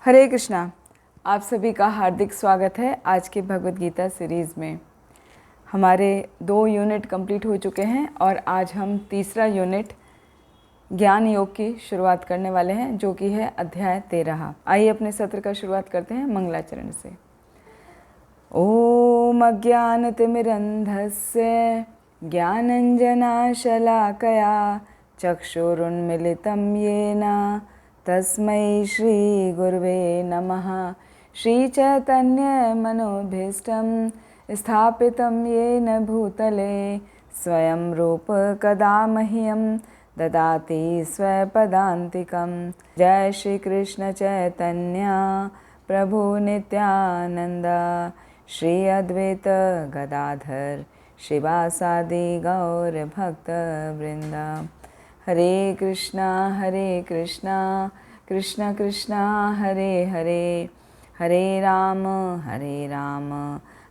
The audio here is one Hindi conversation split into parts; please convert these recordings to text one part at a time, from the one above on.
हरे कृष्णा। आप सभी का हार्दिक स्वागत है आज के भगवद गीता सीरीज़ में। हमारे 2 यूनिट कंप्लीट हो चुके हैं और आज हम तीसरा यूनिट ज्ञान योग की शुरुआत करने वाले हैं, जो कि है अध्याय 13। आइए अपने सत्र का शुरुआत करते हैं मंगलाचरण से। ओम अज्ञानतिमिरन्धस्य ज्ञानञ्जनाशलाकया चक्षुरुन्मिलितं येन तस्मै श्रीगुरुवे नमः। श्रीचैतन्यमनोभीष्टं स्थापितं येन भूतले स्वयं रूप कदा मह्यं ददाति स्वपदान्तिकं। जय श्री कृष्ण चैतन्य प्रभु नित्यानंद श्री अद्वैत गदाधर शिवासादि गौर भक्त वृंदा। हरे कृष्णा कृष्ण कृष्णा हरे हरे, हरे राम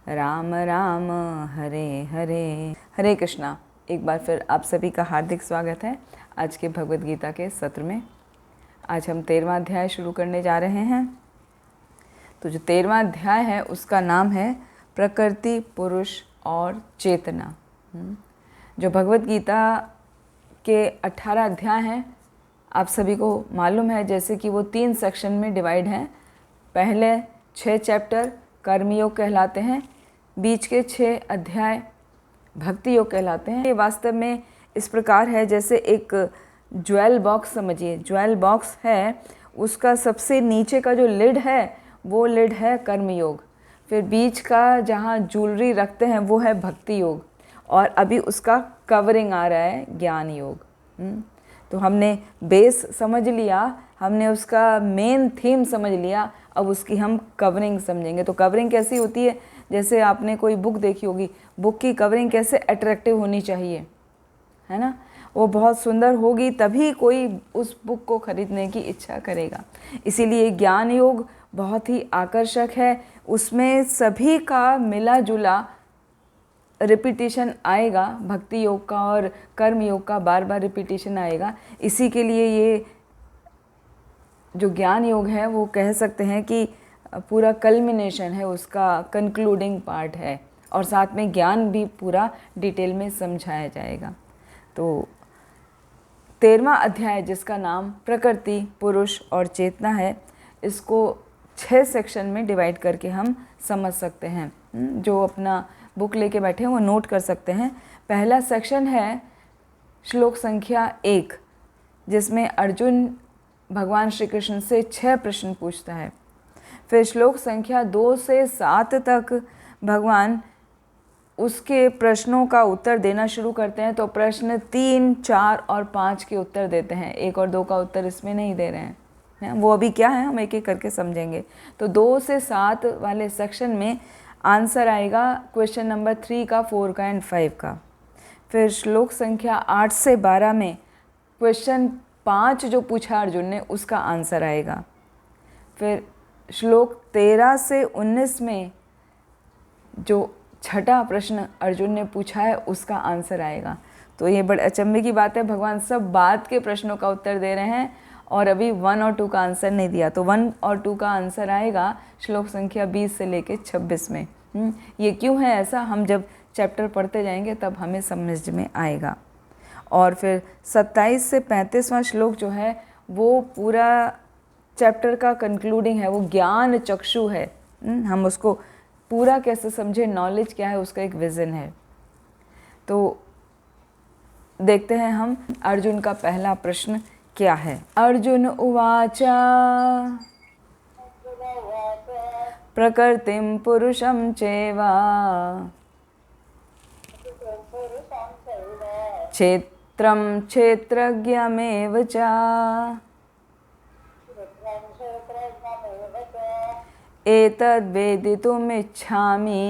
राम राम हरे हरे। हरे कृष्णा। एक बार फिर आप सभी का हार्दिक स्वागत है आज के भगवद गीता के सत्र में। आज हम 13वां अध्याय शुरू करने जा रहे हैं। तो जो 13वां अध्याय है उसका नाम है प्रकृति, पुरुष और चेतना। जो भगवद गीता के 18 अध्याय हैं, आप सभी को मालूम है जैसे कि वो 3 सेक्शन में डिवाइड हैं। पहले 6 चैप्टर कर्मयोग कहलाते हैं, बीच के 6 अध्याय भक्ति योग कहलाते हैं। ये वास्तव में इस प्रकार है जैसे एक ज्वेल बॉक्स समझिए। ज्वेल बॉक्स है, उसका सबसे नीचे का जो लिड है वो लिड है कर्मयोग। फिर बीच का जहाँ ज्वेलरी रखते हैं वो है भक्ति योग, और अभी उसका कवरिंग आ रहा है ज्ञान योग। तो हमने बेस समझ लिया, हमने उसका मेन थीम समझ लिया, अब उसकी हम कवरिंग समझेंगे। तो कवरिंग कैसी होती है, जैसे आपने कोई बुक देखी होगी, बुक की कवरिंग कैसे अट्रैक्टिव होनी चाहिए, है ना। वो बहुत सुंदर होगी तभी कोई उस बुक को खरीदने की इच्छा करेगा। इसीलिए ज्ञान योग बहुत ही आकर्षक है, उसमें सभी का मिला जुला रिपीटिशन आएगा। भक्ति योग का और कर्म योग का बार बार रिपीटिशन आएगा। इसी के लिए ये जो ज्ञान योग है वो कह सकते हैं कि पूरा कल्मिनेशन है, उसका कंक्लूडिंग पार्ट है, और साथ में ज्ञान भी पूरा डिटेल में समझाया जाएगा। तो 13वां अध्याय जिसका नाम प्रकृति, पुरुष और चेतना है, इसको 6 सेक्शन में डिवाइड करके हम समझ सकते हैं। जो अपना बुक लेके बैठे हैं वो नोट कर सकते हैं। पहला सेक्शन है श्लोक संख्या 1, जिसमें अर्जुन भगवान श्री कृष्ण से 6 प्रश्न पूछता है। फिर श्लोक संख्या 2 से 7 तक भगवान उसके प्रश्नों का उत्तर देना शुरू करते हैं। तो प्रश्न 3, 4 और 5 के उत्तर देते हैं, 1 और 2 का उत्तर इसमें नहीं दे रहे हैं। वो अभी क्या है हम एक एक करके समझेंगे। तो 2 से 7 वाले सेक्शन में आंसर आएगा क्वेश्चन नंबर 3 का, 4 का एंड 5 का। फिर श्लोक संख्या 8 से 12 में क्वेश्चन 5 जो पूछा अर्जुन ने उसका आंसर आएगा। फिर श्लोक 13 से 19 में जो छठा प्रश्न अर्जुन ने पूछा है उसका आंसर आएगा। तो ये बड़े अचंभे की बात है, भगवान सब बाद के प्रश्नों का उत्तर दे रहे हैं और अभी 1 और 2 का आंसर नहीं दिया। तो 1 और 2 का आंसर आएगा श्लोक संख्या 20 से लेके 26 में। ये क्यों है ऐसा, हम जब चैप्टर पढ़ते जाएंगे तब हमें समझ में आएगा। और फिर 27 से 35वां श्लोक जो है वो पूरा चैप्टर का कंक्लूडिंग है, वो ज्ञान चक्षु है। हम उसको पूरा कैसे समझे, नॉलेज क्या है, उसका एक विज़न है। तो देखते हैं हम अर्जुन का पहला प्रश्न क्या है। अर्जुन उवाच प्रकृतिं पुरुषं चैव क्षेत्रं क्षेत्रज्ञमेव च एतद्वेदितुमिच्छामि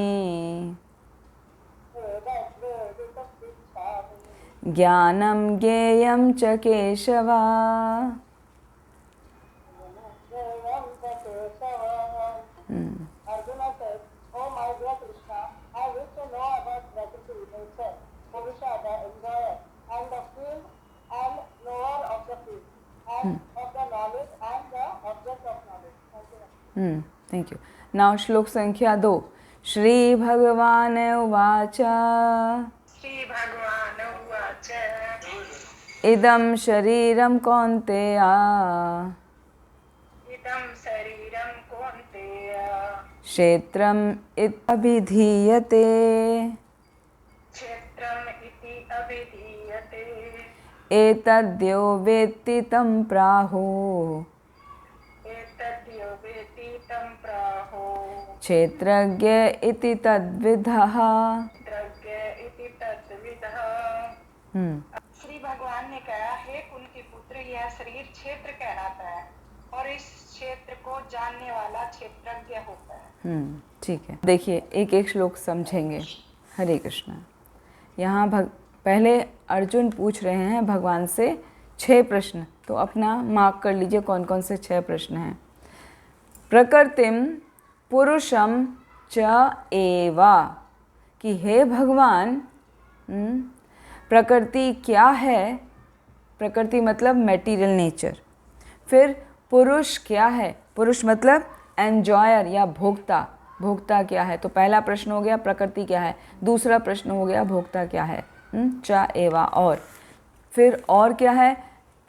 ज्ञानं ज्ञेयं च Keshav. Arjuna said, "Oh my dear Krishna, I wish to know about Prakriti, nature, Purusha, the enjoyer, and the field and knower of the field, and of the knowledge and the object of knowledge." Thank you. Thank you. Now श्लोक संख्या 2। श्री भगवान उवाच श्रीभगवान् उवाच इदं शरीरं कौन्तेय इदं शरीरं कौन्तेय क्षेत्रम् इत्यभिधीयते क्षेत्रम् इति अभिधीयते एतद्यो वेत्ति तं प्राहुः एतद्यो वेत्ति तं प्राहुः क्षेत्रज्ञ इति तद्विदः। द्रव्य इति तद्विदः। श्री भगवान ने कहा, हे कुंती पुत्र, यह शरीर क्षेत्र कहलाता है और इस क्षेत्र को जानने वाला क्षेत्रज्ञ होता है। ठीक है, देखिए एक एक श्लोक समझेंगे। हरे कृष्णा। यहाँ पहले अर्जुन पूछ रहे हैं भगवान से 6 प्रश्न, तो अपना मार्क कर लीजिए कौन कौन से 6 प्रश्न हैं। प्रकृतिम पुरुषम च एवा, कि हे भगवान प्रकृति क्या है, प्रकृति मतलब मटेरियल नेचर। फिर पुरुष क्या है, पुरुष मतलब एन्जॉयर या भोक्ता, भोक्ता क्या है। तो पहला प्रश्न हो गया प्रकृति क्या है, दूसरा प्रश्न हो गया भोक्ता क्या है, च एवा। और फिर और क्या है,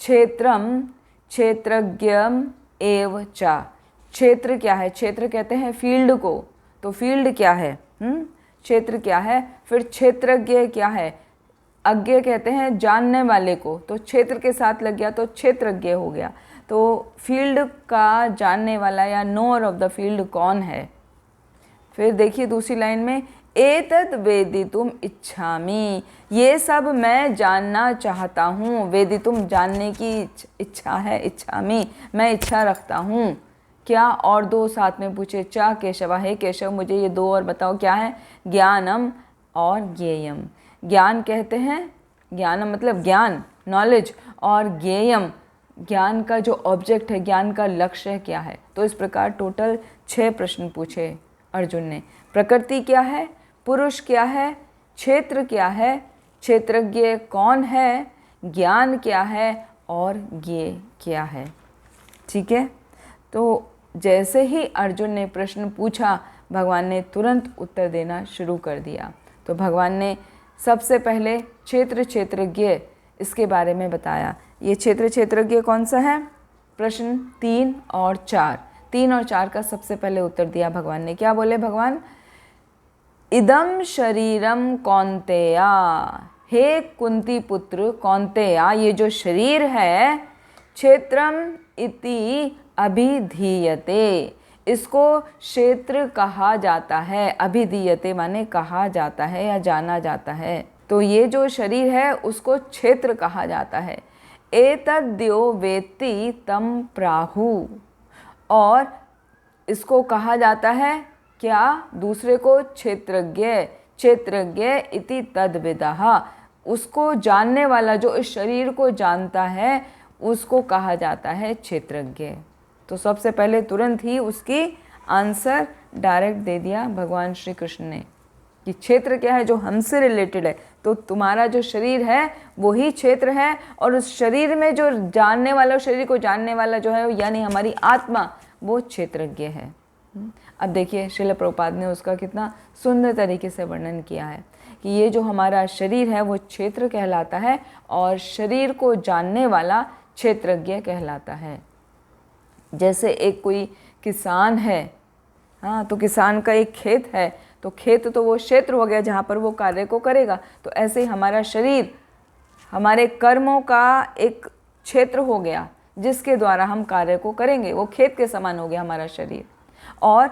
क्षेत्रम क्षेत्रज्ञम एव च, क्षेत्र क्या है, क्षेत्र कहते हैं फील्ड को, तो फील्ड क्या है, क्षेत्र क्या है। फिर क्षेत्रज्ञ क्या है, अज्ञ कहते हैं जानने वाले को, तो क्षेत्र के साथ लग गया तो क्षेत्रज्ञ हो गया। तो फील्ड का जानने वाला या नोअर ऑफ द फील्ड कौन है। फिर देखिए दूसरी लाइन में, एतद् वेदितुम इच्छामि, ये सब मैं जानना चाहता हूँ। वेदितुम जानने की इच्छा है, इच्छामि मैं इच्छा रखता हूँ। क्या, और 2 साथ में पूछे, चा केशव, हे केशव मुझे ये 2 और बताओ क्या है। ज्ञानम और ज्ञेयम, ज्ञान कहते हैं, ज्ञानम मतलब ज्ञान नॉलेज, और ज्ञेयम ज्ञान का जो ऑब्जेक्ट है, ज्ञान का लक्ष्य क्या है। तो इस प्रकार टोटल 6 प्रश्न पूछे अर्जुन ने। प्रकृति क्या है, पुरुष क्या है, क्षेत्र क्या है, क्षेत्रज्ञ कौन है, ज्ञान क्या है और ज्ञेय क्या है। ठीक है, तो जैसे ही अर्जुन ने प्रश्न पूछा भगवान ने तुरंत उत्तर देना शुरू कर दिया। तो भगवान ने सबसे पहले क्षेत्र क्षेत्रज्ञ इसके बारे में बताया। ये क्षेत्र क्षेत्रज्ञ कौन सा है, प्रश्न 3 और 4, 3 और 4 का सबसे पहले उत्तर दिया भगवान ने। क्या बोले भगवान, इदम शरीरम कौन्तेया, हे कुंती पुत्र कौन्तेया, ये जो शरीर है, क्षेत्रम इति अभिधीयते, इसको क्षेत्र कहा जाता है। अभिधीयते माने कहा जाता है या जाना जाता है। तो ये जो शरीर है उसको क्षेत्र कहा जाता है। एतद्यो वेत्ति तम प्राहु, और इसको कहा जाता है क्या, दूसरे को क्षेत्रज्ञ, क्षेत्रज्ञ इति तद्विदः, उसको जानने वाला, जो इस शरीर को जानता है उसको कहा जाता है क्षेत्रज्ञ। तो सबसे पहले तुरंत ही उसकी आंसर डायरेक्ट दे दिया भगवान श्री कृष्ण ने कि क्षेत्र क्या है, जो हमसे रिलेटेड है। तो तुम्हारा जो शरीर है वही क्षेत्र है, और उस शरीर में जो जानने वाला, शरीर को जानने वाला जो है यानी हमारी आत्मा, वो क्षेत्रज्ञ है। अब देखिए श्रील प्रभुपाद ने उसका कितना सुंदर तरीके से वर्णन किया है कि ये जो हमारा शरीर है वो क्षेत्र कहलाता है, और शरीर को जानने वाला क्षेत्रज्ञ कहलाता है। जैसे एक कोई किसान है, हाँ, तो किसान का एक खेत है, तो खेत तो वो क्षेत्र हो गया जहाँ पर वो कार्य को करेगा। तो ऐसे ही हमारा शरीर हमारे कर्मों का एक क्षेत्र हो गया जिसके द्वारा हम कार्य को करेंगे, वो खेत के समान हो गया हमारा शरीर। और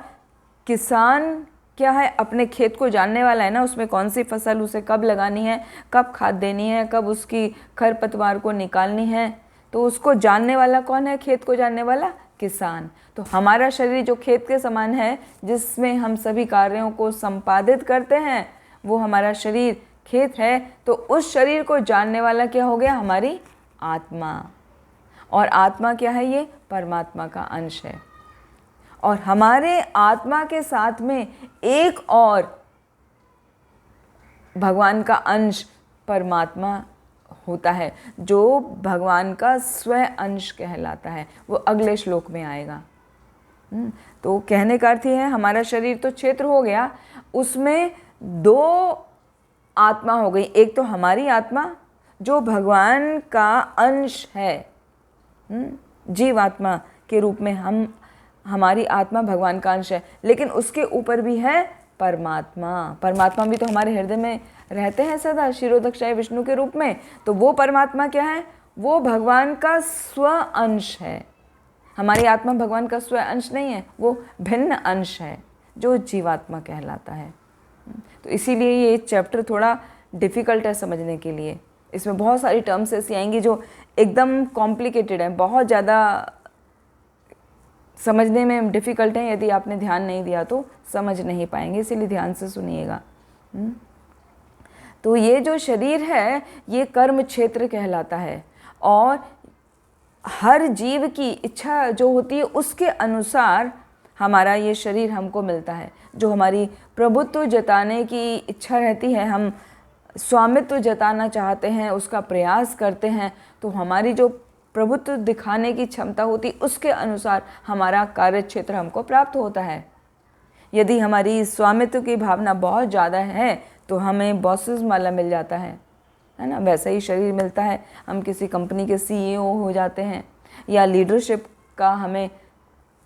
किसान क्या है, अपने खेत को जानने वाला है ना, उसमें कौन सी फसल उसे कब लगानी है, कब खाद देनी है, कब उसकी खरपतवार को निकालनी है, तो उसको जानने वाला कौन है, खेत को जानने वाला किसान। तो हमारा शरीर जो खेत के समान है जिसमें हम सभी कार्यों को संपादित करते हैं, वो हमारा शरीर खेत है। तो उस शरीर को जानने वाला क्या हो गया, हमारी आत्मा। और आत्मा क्या है, ये परमात्मा का अंश है। और हमारे आत्मा के साथ में एक और भगवान का अंश परमात्मा होता है, जो भगवान का स्व अंश कहलाता है। वो अगले श्लोक में आएगा। तो कहने का अर्थ ये है, हमारा शरीर तो क्षेत्र हो गया, उसमें दो आत्मा हो गई। एक तो हमारी आत्मा जो भगवान का अंश है, जीव आत्मा के रूप में हमारी आत्मा भगवान का अंश है, लेकिन उसके ऊपर भी है परमात्मा। परमात्मा भी तो हमारे हृदय में रहते हैं सदा, शिरोदक्षाय विष्णु के रूप में। तो वो परमात्मा क्या है? वो भगवान का स्व अंश है। हमारी आत्मा भगवान का स्व अंश नहीं है, वो भिन्न अंश है जो जीवात्मा कहलाता है। तो इसीलिए ये चैप्टर थोड़ा डिफ़िकल्ट है समझने के लिए। इसमें बहुत सारी टर्म्स ऐसी आएंगी जो एकदम कॉम्प्लिकेटेड है, बहुत ज़्यादा समझने में डिफ़िकल्ट है। यदि आपने ध्यान नहीं दिया तो समझ नहीं पाएंगे, इसीलिए ध्यान से सुनिएगा। तो ये जो शरीर है ये कर्म क्षेत्र कहलाता है, और हर जीव की इच्छा जो होती है उसके अनुसार हमारा ये शरीर हमको मिलता है। जो हमारी प्रभुत्व जताने की इच्छा रहती है, हम स्वामित्व जताना चाहते हैं, उसका प्रयास करते हैं, तो हमारी जो प्रभुत्व दिखाने की क्षमता होती उसके अनुसार हमारा कार्य क्षेत्र हमको प्राप्त होता है। यदि हमारी स्वामित्व की भावना बहुत ज़्यादा है तो हमें बॉसेस वाला मिल जाता है ना, वैसा ही शरीर मिलता है। हम किसी कंपनी के CEO हो जाते हैं, या लीडरशिप का हमें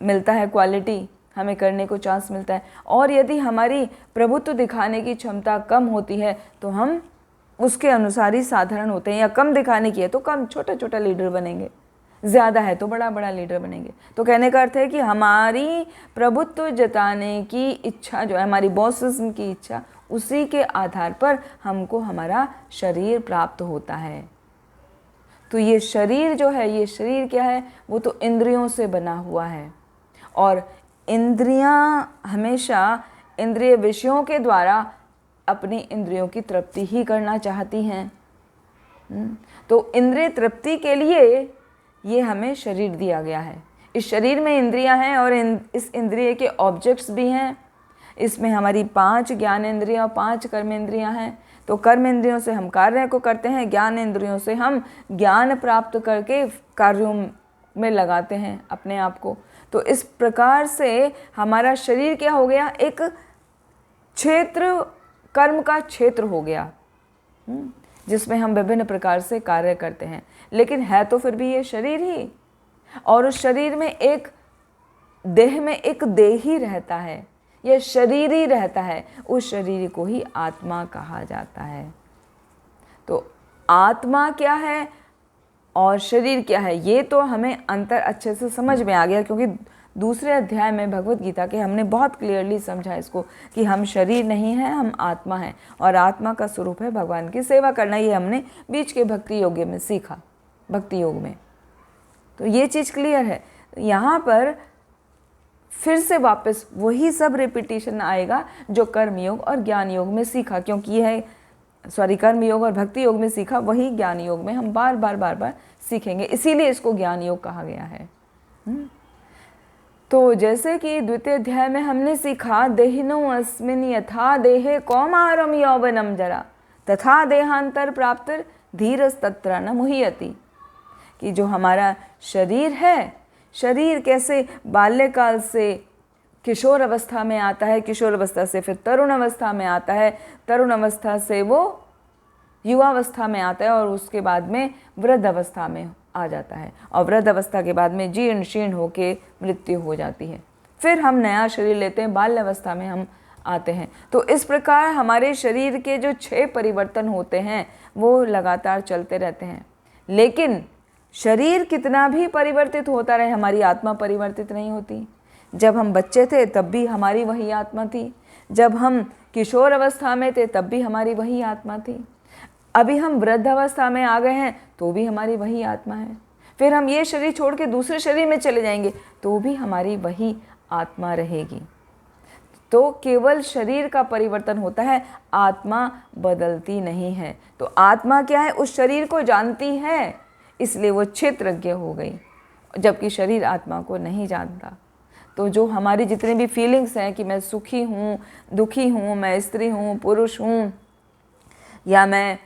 मिलता है क्वालिटी, हमें करने को चांस मिलता है। और यदि हमारी प्रभुत्व दिखाने की क्षमता कम होती है तो हम उसके अनुसार ही साधारण होते हैं, या कम दिखाने की है तो कम छोटा छोटा लीडर बनेंगे, ज़्यादा है तो बड़ा बड़ा लीडर बनेंगे। तो कहने का अर्थ है कि हमारी प्रभुत्व जताने की इच्छा जो है, हमारी बॉसिज्म की इच्छा, उसी के आधार पर हमको हमारा शरीर प्राप्त होता है। तो ये शरीर जो है, ये शरीर क्या है? वो तो इंद्रियों से बना हुआ है, और इंद्रियां हमेशा इंद्रिय विषयों के द्वारा अपनी इंद्रियों की तृप्ति ही करना चाहती हैं। तो इंद्रिय तृप्ति के लिए ये हमें शरीर दिया गया है। इस शरीर में इंद्रियां हैं और इस इंद्रिय के ऑब्जेक्ट्स भी हैं। इसमें हमारी 5 ज्ञान इंद्रियां और 5 कर्म इंद्रियां हैं। तो कर्म इंद्रियों से हम कार्य को करते हैं, ज्ञान इंद्रियों से हम ज्ञान प्राप्त करके कार्यों में लगाते हैं अपने आप को। तो इस प्रकार से हमारा शरीर क्या हो गया? एक क्षेत्र, कर्म का क्षेत्र हो गया, जिसमें हम विभिन्न प्रकार से कार्य करते हैं। लेकिन है तो फिर भी ये शरीर ही, और उस शरीर में एक देह में एक देही रहता है, यह शरीर ही रहता है। उस शरीर को ही आत्मा कहा जाता है। तो आत्मा क्या है और शरीर क्या है, ये तो हमें अंतर अच्छे से समझ में आ गया, क्योंकि दूसरे अध्याय में भगवत गीता के हमने बहुत क्लियरली समझा इसको कि हम शरीर नहीं हैं, हम आत्मा हैं, और आत्मा का स्वरूप है भगवान की सेवा करना। ये हमने बीच के भक्ति योग में सीखा, भक्ति योग में। तो ये चीज़ क्लियर है। यहाँ पर फिर से वापस वही सब रिपीटिशन आएगा जो कर्म योग और ज्ञान योग में सीखा, क्योंकि यह है कर्म योग और भक्ति योग में सीखा, वही ज्ञान योग में हम बार बार सीखेंगे, इसीलिए इसको ज्ञान योग कहा गया है। तो जैसे कि द्वितीय अध्याय में हमने सीखा, देहिनो अस्मिन् यथा देहे कौमारम यौवनम जरा तथा देहांतर प्राप्तिर धीरस्तत्र न मुह्यति, कि जो हमारा शरीर है, शरीर कैसे बाल्यकाल से किशोर अवस्था में आता है, किशोर अवस्था से फिर तरुण अवस्था में आता है, तरुण अवस्था से वो युवावस्था में आता है, और उसके बाद में वृद्ध अवस्था में आ जाता है, और वृद्ध अवस्था के बाद में जीर्ण शीर्ण होके मृत्यु हो जाती है। फिर हम नया शरीर लेते हैं, बाल्य अवस्था में हम आते हैं। तो इस प्रकार हमारे शरीर के जो 6 परिवर्तन होते हैं वो लगातार चलते रहते हैं। लेकिन शरीर कितना भी परिवर्तित होता रहे, हमारी आत्मा परिवर्तित नहीं होती। जब हम बच्चे थे तब भी हमारी वही आत्मा थी, जब हम किशोर अवस्था में थे तब भी हमारी वही आत्मा थी, अभी हम वृद्ध अवस्था में आ गए हैं तो भी हमारी वही आत्मा है, फिर हम ये शरीर छोड़ के दूसरे शरीर में चले जाएंगे तो भी हमारी वही आत्मा रहेगी। तो केवल शरीर का परिवर्तन होता है, आत्मा बदलती नहीं है। तो आत्मा क्या है? उस शरीर को जानती है, इसलिए वो क्षेत्रज्ञ हो गई, जबकि शरीर आत्मा को नहीं जानता। तो जो हमारी जितनी भी फीलिंग्स हैं कि मैं सुखी हूँ, दुखी हूँ, मैं स्त्री हूँ, पुरुष हूँ, या मैं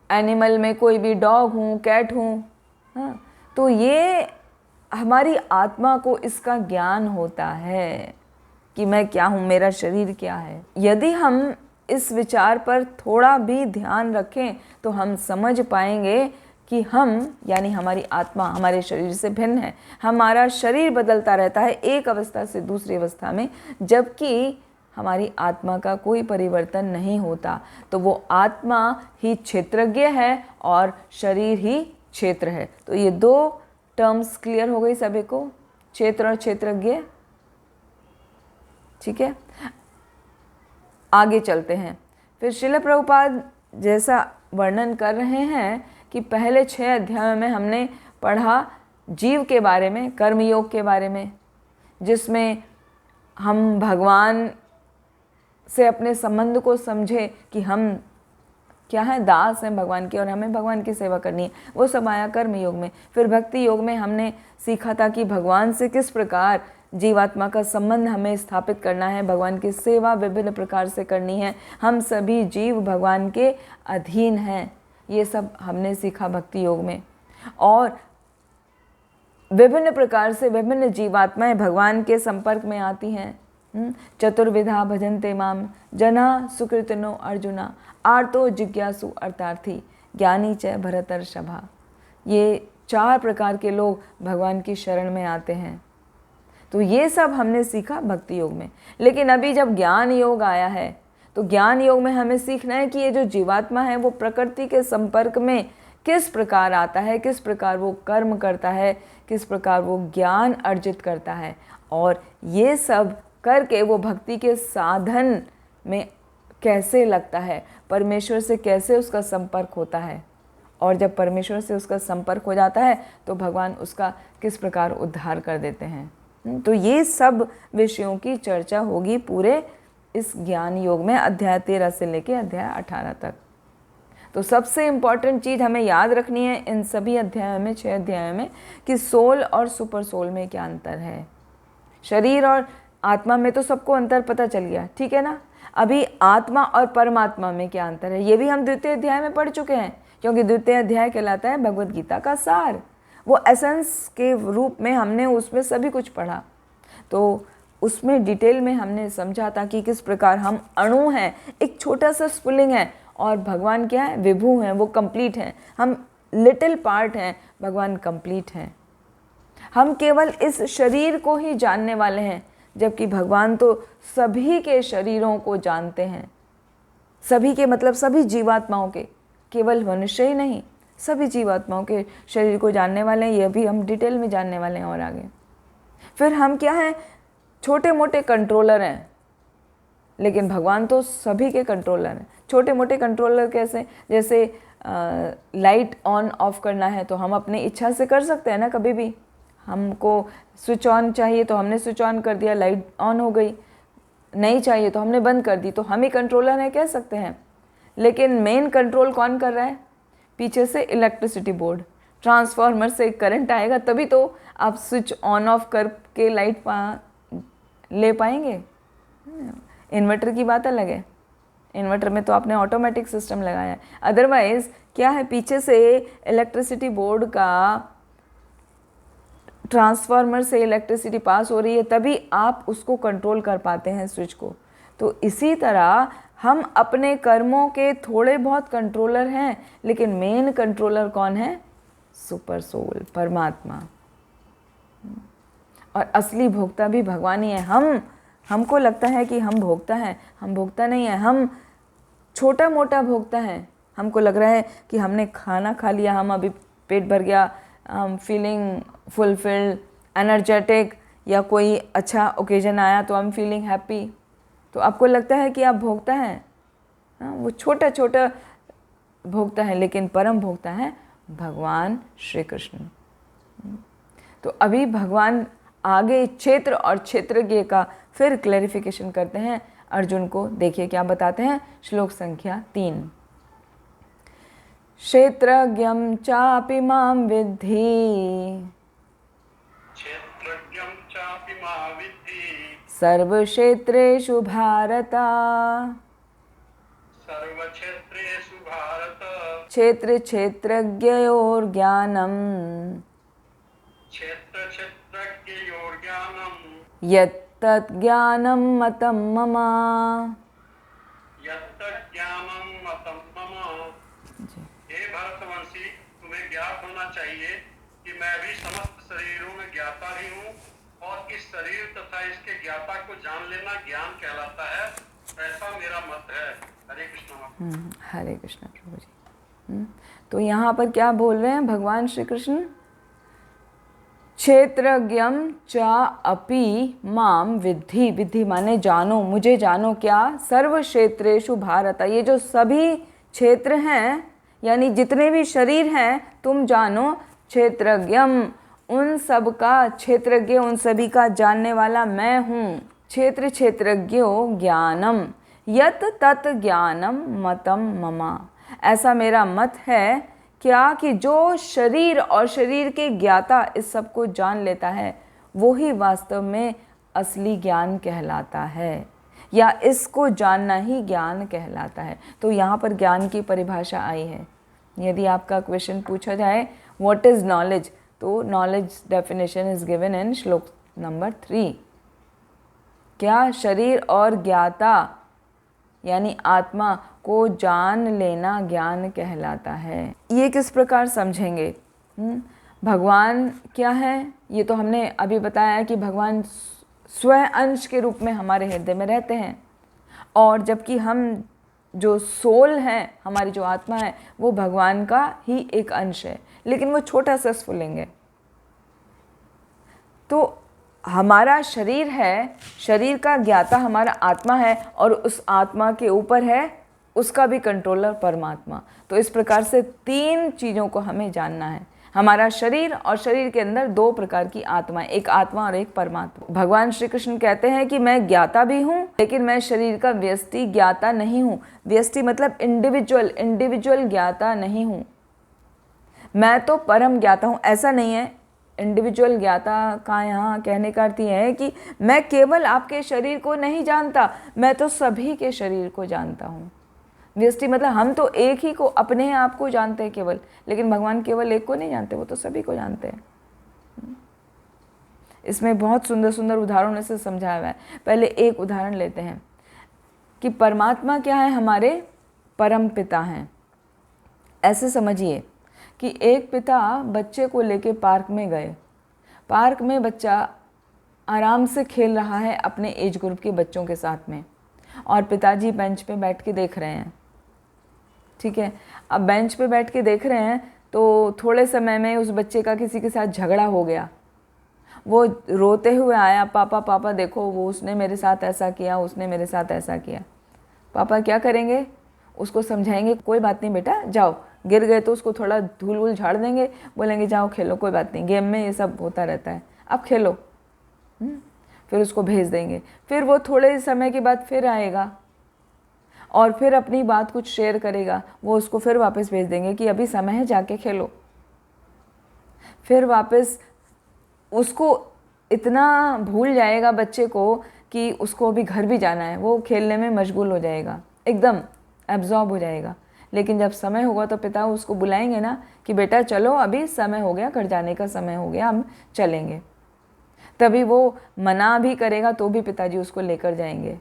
एनिमल में कोई भी डॉग हूँ, कैट हूँ, हाँ, तो ये हमारी आत्मा को इसका ज्ञान होता है कि मैं क्या हूँ, मेरा शरीर क्या है। यदि हम इस विचार पर थोड़ा भी ध्यान रखें तो हम समझ पाएंगे कि हम यानी हमारी आत्मा हमारे शरीर से भिन्न है। हमारा शरीर बदलता रहता है एक अवस्था से दूसरी अवस्था में, जबकि हमारी आत्मा का कोई परिवर्तन नहीं होता। तो वो आत्मा ही क्षेत्रज्ञ है और शरीर ही क्षेत्र है। तो ये दो टर्म्स क्लियर हो गई सभी को, क्षेत्र और क्षेत्रज्ञ। ठीक है, आगे चलते हैं। फिर श्रील प्रभुपाद जैसा वर्णन कर रहे हैं कि पहले 6 अध्यायों में हमने पढ़ा जीव के बारे में, कर्मयोग के बारे में, जिसमें हम भगवान से अपने संबंध को समझे कि हम क्या है, दास हैं भगवान के और हमें भगवान की सेवा करनी है। वो सब आया कर्म योग में। फिर भक्ति योग में हमने सीखा था कि भगवान से किस प्रकार जीवात्मा का संबंध हमें स्थापित करना है, भगवान की सेवा विभिन्न प्रकार से करनी है। हम सभी जीव भगवान के अधीन हैं, ये सब हमने सीखा भक्ति योग में। और विभिन्न प्रकार से विभिन्न जीवात्माएं भगवान के संपर्क में आती हैं। चतुर्विधा भजन्ते माम जना सुकृतिनो अर्जुना आर्तो जिज्ञासु अर्थार्थी ज्ञानी च भरतर्षभा। ये 4 प्रकार के लोग भगवान की शरण में आते हैं। तो ये सब हमने सीखा भक्ति योग में। लेकिन अभी जब ज्ञान योग आया है तो ज्ञान योग में हमें सीखना है कि ये जो जीवात्मा है वो प्रकृति के संपर्क में किस प्रकार आता है, किस प्रकार वो कर्म करता है, किस प्रकार वो ज्ञान अर्जित करता है, और ये सब करके वो भक्ति के साधन में कैसे लगता है, परमेश्वर से कैसे उसका संपर्क होता है, और जब परमेश्वर से उसका संपर्क हो जाता है तो भगवान उसका किस प्रकार उद्धार कर देते हैं। तो ये सब विषयों की चर्चा होगी पूरे इस ज्ञान योग में, अध्याय 13 से लेकर अध्याय 18 तक। तो सबसे इम्पॉर्टेंट चीज़ हमें याद रखनी है इन सभी अध्यायों में, 6 अध्यायों में, कि सोल और सुपर सोल में क्या अंतर है। शरीर और आत्मा में तो सबको अंतर पता चल गया, ठीक है ना। अभी आत्मा और परमात्मा में क्या अंतर है, ये भी हम द्वितीय अध्याय में पढ़ चुके हैं, क्योंकि द्वितीय अध्याय कहलाता है भगवद गीता का सार। वो एसेंस के रूप में हमने उसमें सभी कुछ पढ़ा। तो उसमें डिटेल में हमने समझा था कि किस प्रकार हम अणु हैं, एक छोटा सा स्फुलिंग है, और भगवान क्या है, विभु हैं, वो कंप्लीट हैं। हम लिटिल पार्ट हैं, भगवान कंप्लीट हैं। हम केवल इस शरीर को ही जानने वाले हैं, जबकि भगवान तो सभी के शरीरों को जानते हैं। सभी के मतलब सभी जीवात्माओं के, केवल मनुष्य ही नहीं, सभी जीवात्माओं के शरीर को जानने वाले हैं। ये भी हम डिटेल में जानने वाले हैं और आगे। फिर हम क्या हैं, छोटे मोटे कंट्रोलर हैं, लेकिन भगवान तो सभी के कंट्रोलर हैं। छोटे मोटे कंट्रोलर कैसे, जैसे लाइट ऑन ऑफ करना है तो हम अपनी इच्छा से कर सकते हैं ना। कभी भी हमको स्विच ऑन चाहिए तो हमने स्विच ऑन कर दिया, लाइट ऑन हो गई। नहीं चाहिए तो हमने बंद कर दी, तो हम ही कंट्रोलर हैं कह सकते हैं। लेकिन मेन कंट्रोल कौन कर रहा है, पीछे से इलेक्ट्रिसिटी बोर्ड, ट्रांसफार्मर से करंट आएगा तभी तो आप स्विच ऑन ऑफ करके लाइट ले पाएंगे। इन्वर्टर की बात अलग है, इन्वर्टर में तो आपने ऑटोमेटिक सिस्टम लगाया है। अदरवाइज क्या है, पीछे से इलेक्ट्रिसिटी बोर्ड का ट्रांसफार्मर से इलेक्ट्रिसिटी पास हो रही है, तभी आप उसको कंट्रोल कर पाते हैं स्विच को। तो इसी तरह हम अपने कर्मों के थोड़े बहुत कंट्रोलर हैं, लेकिन मेन कंट्रोलर कौन है, सुपर सोल, परमात्मा। और असली भोक्ता भी भगवान ही है। हमको लगता है कि हम भोक्ता हैं, हम भोक्ता नहीं है, हम छोटा मोटा भोक्ता हैं। हमको लग रहा है कि हमने खाना खा लिया, हम अभी पेट भर गया, हम फीलिंग फुलफिल्ड, एनर्जेटिक, या कोई अच्छा ओकेजन आया तो आई एम फीलिंग हैप्पी। तो आपको लगता है कि आप भोक्ता हैं। वो छोटा छोटा भोक्ता है, लेकिन परम भोक्ता है भगवान श्री कृष्ण। तो अभी भगवान आगे क्षेत्र और क्षेत्रज्ञ का फिर क्लैरिफिकेशन करते हैं अर्जुन को। देखिए क्या बताते हैं, श्लोक संख्या 3। क्षेत्रज्ञं चापि मां विद्धि, क्षेत्रज्ञं चापि मां विद्धि, सर्वक्षेत्रेषु भारत, सर्वक्षेत्रेषु भारत, क्षेत्र क्षेत्रज्ञयोर्ज्ञानम्, क्षेत्र क्षेत्रज्ञयोर्ज्ञानम् यत्तत् ज्ञानं मतं मम। यत्तज्ज्ञानं मतं मम। हे भरतवंशी, तुम्हें ज्ञात होना चाहिए कि मैं भी समस्त शरीरों में ज्ञाता ही हूँ, और इस शरीर तथा इसके ज्ञाता को जान लेना ज्ञान कहलाता है, ऐसा मेरा मत है। हरे कृष्ण। हरे कृष्ण प्रभु जी। तो यहाँ पर क्या बोल रहे हैं भगवान श्री कृष्ण? क्षेत्रज्ञम च अपि माम विद्धि। विद्धि माने जानो, मुझे जानो। क्या? सर्व क्षेत्रेषु भारत। ये जो सभी क्षेत्र हैं यानी जितने भी शरीर हैं, तुम जानो। क्षेत्रज्ञम, उन सब का क्षेत्रज्ञ, उन सभी का जानने वाला मैं हूँ। क्षेत्र क्षेत्रज्ञो ज्ञानम यत तत् ज्ञानम मतम ममा। ऐसा मेरा मत है क्या कि जो शरीर और शरीर के ज्ञाता इस सब को जान लेता है, वो ही वास्तव में असली ज्ञान कहलाता है, या इसको जानना ही ज्ञान कहलाता है। तो यहाँ पर ज्ञान की परिभाषा आई है। यदि आपका क्वेश्चन पूछा जाए व्हाट इज़ नॉलेज, तो knowledge definition is given in श्लोक नंबर 3। क्या? शरीर और ज्ञाता यानी आत्मा को जान लेना ज्ञान कहलाता है। ये किस प्रकार समझेंगे? भगवान क्या है? ये तो हमने अभी बताया कि भगवान स्वयं अंश के रूप में हमारे हृदय में रहते हैं, और जबकि हम जो सोल है, हमारी जो आत्मा है, वो भगवान का ही एक अंश है, लेकिन वो छोटा सा स्फुलिंग है। तो हमारा शरीर है, शरीर का ज्ञाता हमारा आत्मा है, और उस आत्मा के ऊपर है उसका भी कंट्रोलर परमात्मा। तो इस प्रकार से 3 चीज़ों को हमें जानना है। हमारा शरीर, और शरीर के अंदर 2 प्रकार की आत्मा, एक आत्मा और एक परमात्मा। भगवान श्री कृष्ण कहते हैं कि मैं ज्ञाता भी हूँ, लेकिन मैं शरीर का व्यष्टि ज्ञाता नहीं हूँ। व्यष्टि मतलब इंडिविजुअल ज्ञाता नहीं हूँ। मैं तो परम ज्ञाता हूँ। ऐसा नहीं है। इंडिविजुअल ज्ञाता का यहाँ कहने का अर्थ यह है कि मैं केवल आपके शरीर को नहीं जानता, मैं तो सभी के शरीर को जानता हूँ। व्यष्टि मतलब हम तो एक ही को, अपने आप को जानते हैं केवल, लेकिन भगवान केवल एक को नहीं जानते, वो तो सभी को जानते हैं। इसमें बहुत सुंदर सुंदर उदाहरणों से समझाया हुआ है। पहले एक उदाहरण लेते हैं कि परमात्मा क्या है? हमारे परम पिता हैं। ऐसे समझिए कि एक पिता बच्चे को लेके पार्क में गए। पार्क में बच्चा आराम से खेल रहा है अपने एज ग्रुप के बच्चों के साथ में, और पिताजी बेंच पे बैठ के देख रहे हैं। ठीक है, अब बेंच पे बैठ के देख रहे हैं तो थोड़े समय में उस बच्चे का किसी के साथ झगड़ा हो गया। वो रोते हुए आया, पापा पापा देखो, वो उसने मेरे साथ ऐसा किया, उसने मेरे साथ ऐसा किया। पापा क्या करेंगे? उसको समझाएंगे, कोई बात नहीं बेटा, जाओ। गिर गए तो उसको थोड़ा धूल वूल झाड़ देंगे, बोलेंगे जाओ खेलो, कोई बात नहीं, गेम में ये सब होता रहता है, अब खेलो। फिर उसको भेज देंगे। फिर वो थोड़े समय के बाद फिर आएगा और फिर अपनी बात कुछ शेयर करेगा, वो उसको फिर वापस भेज देंगे कि अभी समय है, जाके खेलो। फिर वापस उसको इतना भूल जाएगा बच्चे को कि उसको अभी घर भी जाना है, वो खेलने में मशगूल हो जाएगा, एकदम एब्जॉर्ब हो जाएगा। लेकिन जब समय होगा तो पिता उसको बुलाएंगे ना कि बेटा चलो, अभी समय हो गया, घर जाने का समय हो गया, हम चलेंगे। तभी वो मना भी करेगा तो भी पिताजी उसको लेकर जाएंगे।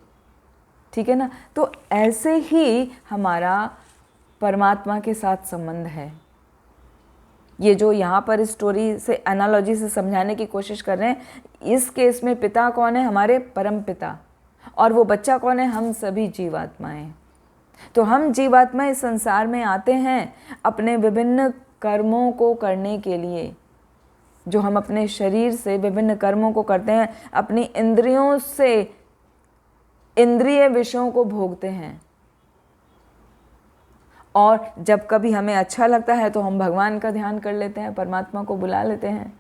ठीक है ना? तो ऐसे ही हमारा परमात्मा के साथ संबंध है। ये जो यहाँ पर स्टोरी से, एनालॉजी से समझाने की कोशिश कर रहे हैं, इस केस में पिता कौन है? हमारे परम पिता। और वो बच्चा कौन है? हम सभी जीवात्माएं। तो हम जीवात्माएं इस संसार में आते हैं अपने विभिन्न कर्मों को करने के लिए। जो हम अपने शरीर से विभिन्न कर्मों को करते हैं, अपनी इंद्रियों से इंद्रिय विषयों को भोगते हैं। और जब कभी हमें अच्छा लगता है तो हम भगवान का ध्यान कर लेते हैं, परमात्मा को बुला लेते हैं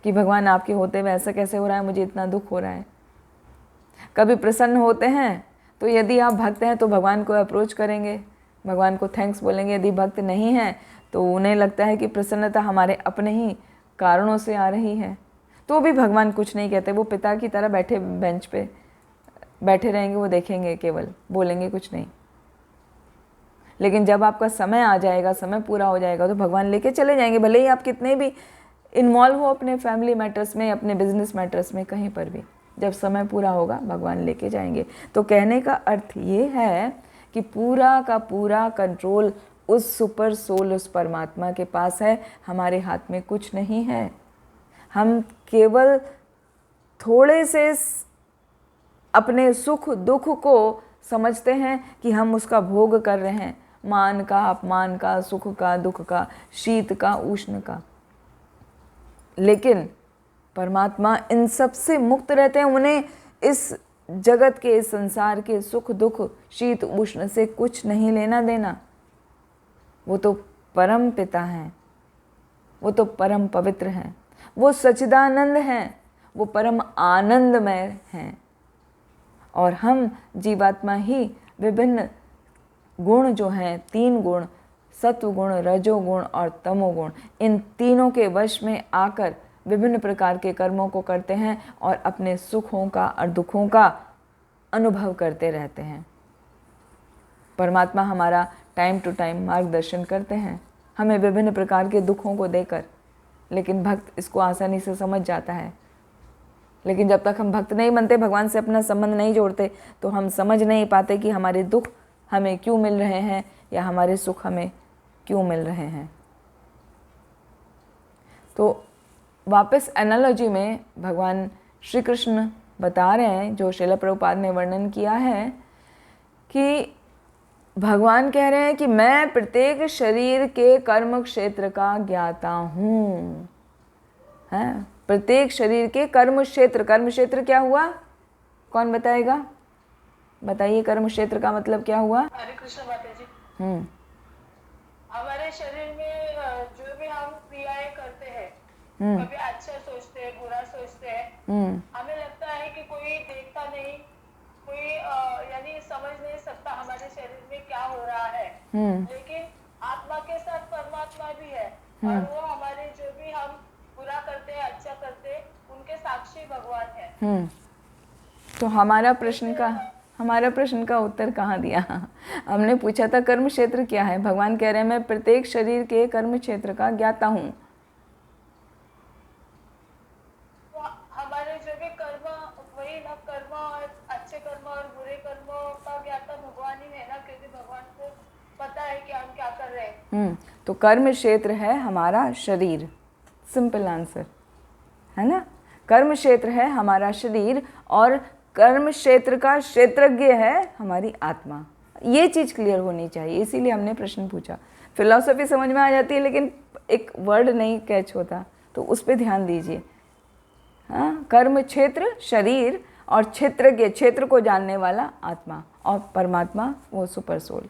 कि भगवान आपके होते हुए ऐसा कैसे हो रहा है, मुझे इतना दुख हो रहा है। कभी प्रसन्न होते हैं तो यदि आप भक्त हैं तो भगवान को अप्रोच करेंगे, भगवान को थैंक्स बोलेंगे। यदि भक्त नहीं हैं तो उन्हें लगता है कि प्रसन्नता हमारे अपने ही कारणों से आ रही है, तो भी भगवान कुछ नहीं कहते। वो पिता की तरह बैठे बेंच पे बैठे रहेंगे, वो देखेंगे, केवल बोलेंगे कुछ नहीं। लेकिन जब आपका समय आ जाएगा, समय पूरा हो जाएगा, तो भगवान लेके चले जाएंगे। भले ही आप कितने भी इन्वॉल्व हो अपने फैमिली मैटर्स में, अपने बिजनेस मैटर्स में, कहीं पर भी। जब समय पूरा होगा भगवान लेके जाएंगे। तो कहने का अर्थ ये है कि पूरा का पूरा कंट्रोल उस सुपर सोल, उस परमात्मा के पास है, हमारे हाथ में कुछ नहीं है। हम केवल थोड़े से अपने सुख दुख को समझते हैं कि हम उसका भोग कर रहे हैं, मान का, अपमान का, सुख का, दुख का, शीत का, उष्ण का। लेकिन परमात्मा इन सब से मुक्त रहते हैं। उन्हें इस जगत के, इस संसार के सुख दुख, शीत उष्ण से कुछ नहीं लेना देना। वो तो परम पिता हैं, वो तो परम पवित्र हैं, वो सच्चिदानंद हैं, वो परम आनंदमय हैं। और हम जीवात्मा ही विभिन्न गुण जो हैं, 3 गुण, सत्व गुण, रजोगुण और तमोगुण, इन तीनों के वश में आकर विभिन्न प्रकार के कर्मों को करते हैं और अपने सुखों का और दुखों का अनुभव करते रहते हैं। परमात्मा हमारा टाइम टू टाइम मार्गदर्शन करते हैं, हमें विभिन्न प्रकार के दुखों को देकर। लेकिन भक्त इसको आसानी से समझ जाता है। लेकिन जब तक हम भक्त नहीं बनते, भगवान से अपना संबंध नहीं जोड़ते, तो हम समझ नहीं पाते कि हमारे दुख हमें क्यों मिल रहे हैं या हमारे सुख हमें क्यों मिल रहे हैं। तो वापस एनालॉजी में भगवान श्री कृष्ण बता रहे हैं, जो श्रील प्रभुपाद ने वर्णन किया है, कि भगवान कह रहे हैं कि मैं प्रत्येक शरीर के कर्म क्षेत्र का ज्ञाता हूँ। हैं, प्रत्येक शरीर के कर्म क्षेत्र। कर्म क्षेत्र क्या हुआ, कौन बताएगा? बताइए, कर्म क्षेत्र का मतलब क्या हुआ? हरे कृष्ण माता जी। हमारे शरीर में जो भी हम क्रियाएं करते हैं, कभी अच्छा सोचते हैं, बुरा सोचते हैं, हमें लगता है कि कोई देखता नहीं, कोई यानी समझ नहीं सकता हमारे शरीर में क्या हो रहा है। लेकिन आत्मा के साथ परमात्मा भी है, और वो हमारे जो भी हम बुरा करते हैं, अच्छा करते हैं, उनके साक्षी भगवान है। तो हमारा प्रश्न का उत्तर कहाँ दिया? हमने पूछा था कर्म क्षेत्र क्या है, भगवान कह रहे हैं मैं प्रत्येक शरीर के कर्म क्षेत्र का ज्ञाता हूँ। तो हमारे जो भी कर्म, वही ना, कर्म और अच्छे कर्म और बुरे कर्मों का ज्ञाता भगवान ही है ना, क्योंकि भगवान को पता है कि हम क्या कर रहे हैं। तो कर्म क्षेत्र है हमारा शरीर, सिंपल आंसर है ना। कर्म क्षेत्र है हमारा शरीर और कर्म क्षेत्र का क्षेत्रज्ञ है हमारी आत्मा। ये चीज़ क्लियर होनी चाहिए, इसीलिए हमने प्रश्न पूछा। फिलॉसफी समझ में आ जाती है लेकिन एक वर्ड नहीं कैच होता, तो उस पर ध्यान दीजिए। हाँ, कर्म क्षेत्र शरीर और क्षेत्रज्ञ, क्षेत्र को जानने वाला आत्मा, और परमात्मा वो सुपर सोल।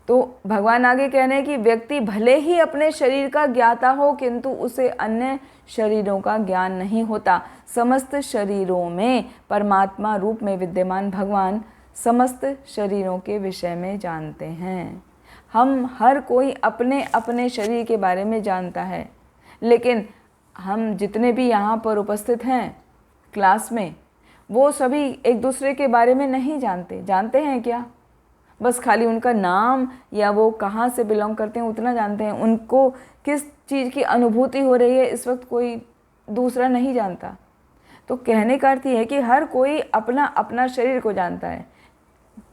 तो भगवान आगे कह रहे हैं कि व्यक्ति भले ही अपने शरीर का ज्ञाता हो, किंतु उसे अन्य शरीरों का ज्ञान नहीं होता। समस्त शरीरों में परमात्मा रूप में विद्यमान भगवान समस्त शरीरों के विषय में जानते हैं। हम हर कोई अपने अपने शरीर के बारे में जानता है, लेकिन हम जितने भी यहाँ पर उपस्थित हैं क्लास में, वो सभी एक दूसरे के बारे में नहीं जानते। जानते हैं क्या? बस खाली उनका नाम या वो कहाँ से बिलोंग करते हैं उतना जानते हैं। उनको किस चीज़ की अनुभूति हो रही है इस वक्त कोई दूसरा नहीं जानता। तो कहने का अर्थ ये है कि हर कोई अपना अपना शरीर को जानता है,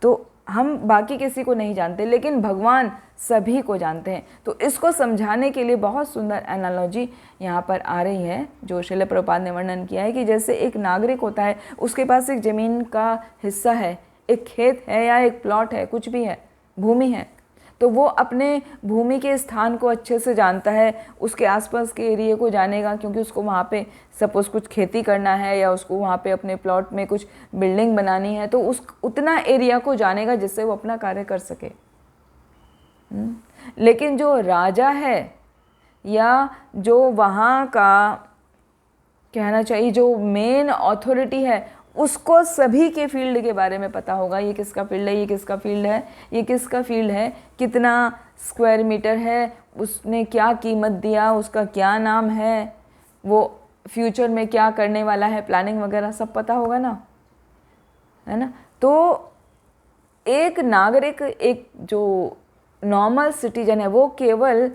तो हम बाकी किसी को नहीं जानते, लेकिन भगवान सभी को जानते हैं। तो इसको समझाने के लिए बहुत सुंदर एनालॉजी यहाँ पर आ रही है, जो श्रील प्रभुपाद ने वर्णन किया है कि जैसे एक नागरिक होता है, उसके पास एक ज़मीन का हिस्सा है, एक खेत है या एक प्लॉट है, कुछ भी है, भूमि है, तो वो अपने भूमि के स्थान को अच्छे से जानता है, उसके आसपास के एरिया को जानेगा, क्योंकि उसको वहाँ पे सपोज़ कुछ खेती करना है या उसको वहाँ पे अपने प्लॉट में कुछ बिल्डिंग बनानी है, तो उस उतना एरिया को जानेगा जिससे वो अपना कार्य कर सके। लेकिन जो राजा है या जो वहाँ का, कहना चाहिए जो मेन अथॉरिटी है, उसको सभी के फील्ड के बारे में पता होगा। ये किसका फील्ड है, ये किसका फील्ड है, ये किसका फील्ड है, कितना स्क्वायर मीटर है, उसने क्या कीमत दिया, उसका क्या नाम है, वो फ्यूचर में क्या करने वाला है, प्लानिंग वगैरह सब पता होगा ना, है ना। तो एक नागरिक, एक जो नॉर्मल सिटीजन है, वो केवल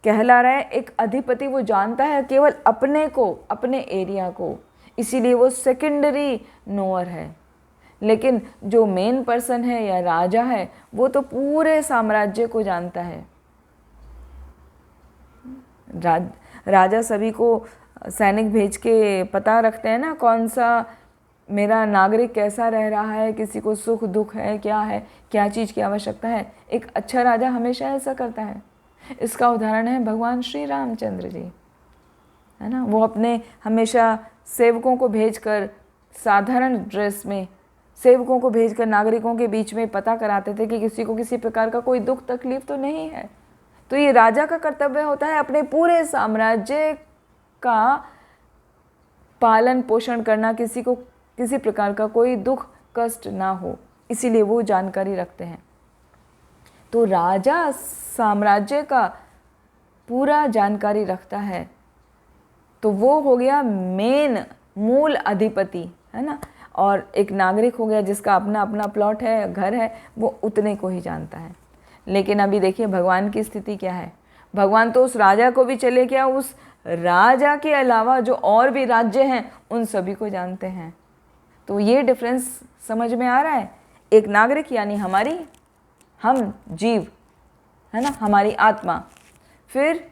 कहला रहा है। एक अधिपति वो जानता है केवल अपने को, अपने एरिया को, इसीलिए वो सेकेंडरी नोअर है। लेकिन जो मेन पर्सन है या राजा है वो तो पूरे साम्राज्य को जानता है। राजा सभी को सैनिक भेज के पता रखते हैं ना, कौन सा मेरा नागरिक कैसा रह रहा है, किसी को सुख दुख है, क्या चीज़ की आवश्यकता है। एक अच्छा राजा हमेशा ऐसा करता है। इसका उदाहरण है भगवान श्री रामचंद्र जी, है ना। वो अपने हमेशा सेवकों को भेजकर साधारण ड्रेस में सेवकों को भेजकर नागरिकों के बीच में पता कराते थे कि किसी को किसी प्रकार का कोई दुख तकलीफ तो नहीं है। तो ये राजा का कर्तव्य होता है अपने पूरे साम्राज्य का पालन पोषण करना, किसी को किसी प्रकार का कोई दुख कष्ट ना हो, इसीलिए वो जानकारी रखते हैं। तो राजा साम्राज्य का पूरा जानकारी रखता है, तो वो हो गया मेन मूल अधिपति, है ना। और एक नागरिक हो गया जिसका अपना अपना प्लॉट है, घर है, वो उतने को ही जानता है। लेकिन अभी देखिए भगवान की स्थिति क्या है। भगवान तो उस राजा को भी चले क्या, उस राजा के अलावा जो और भी राज्य हैं उन सभी को जानते हैं। तो ये डिफरेंस समझ में आ रहा है। एक नागरिक यानी हम जीव, है ना, हमारी आत्मा। फिर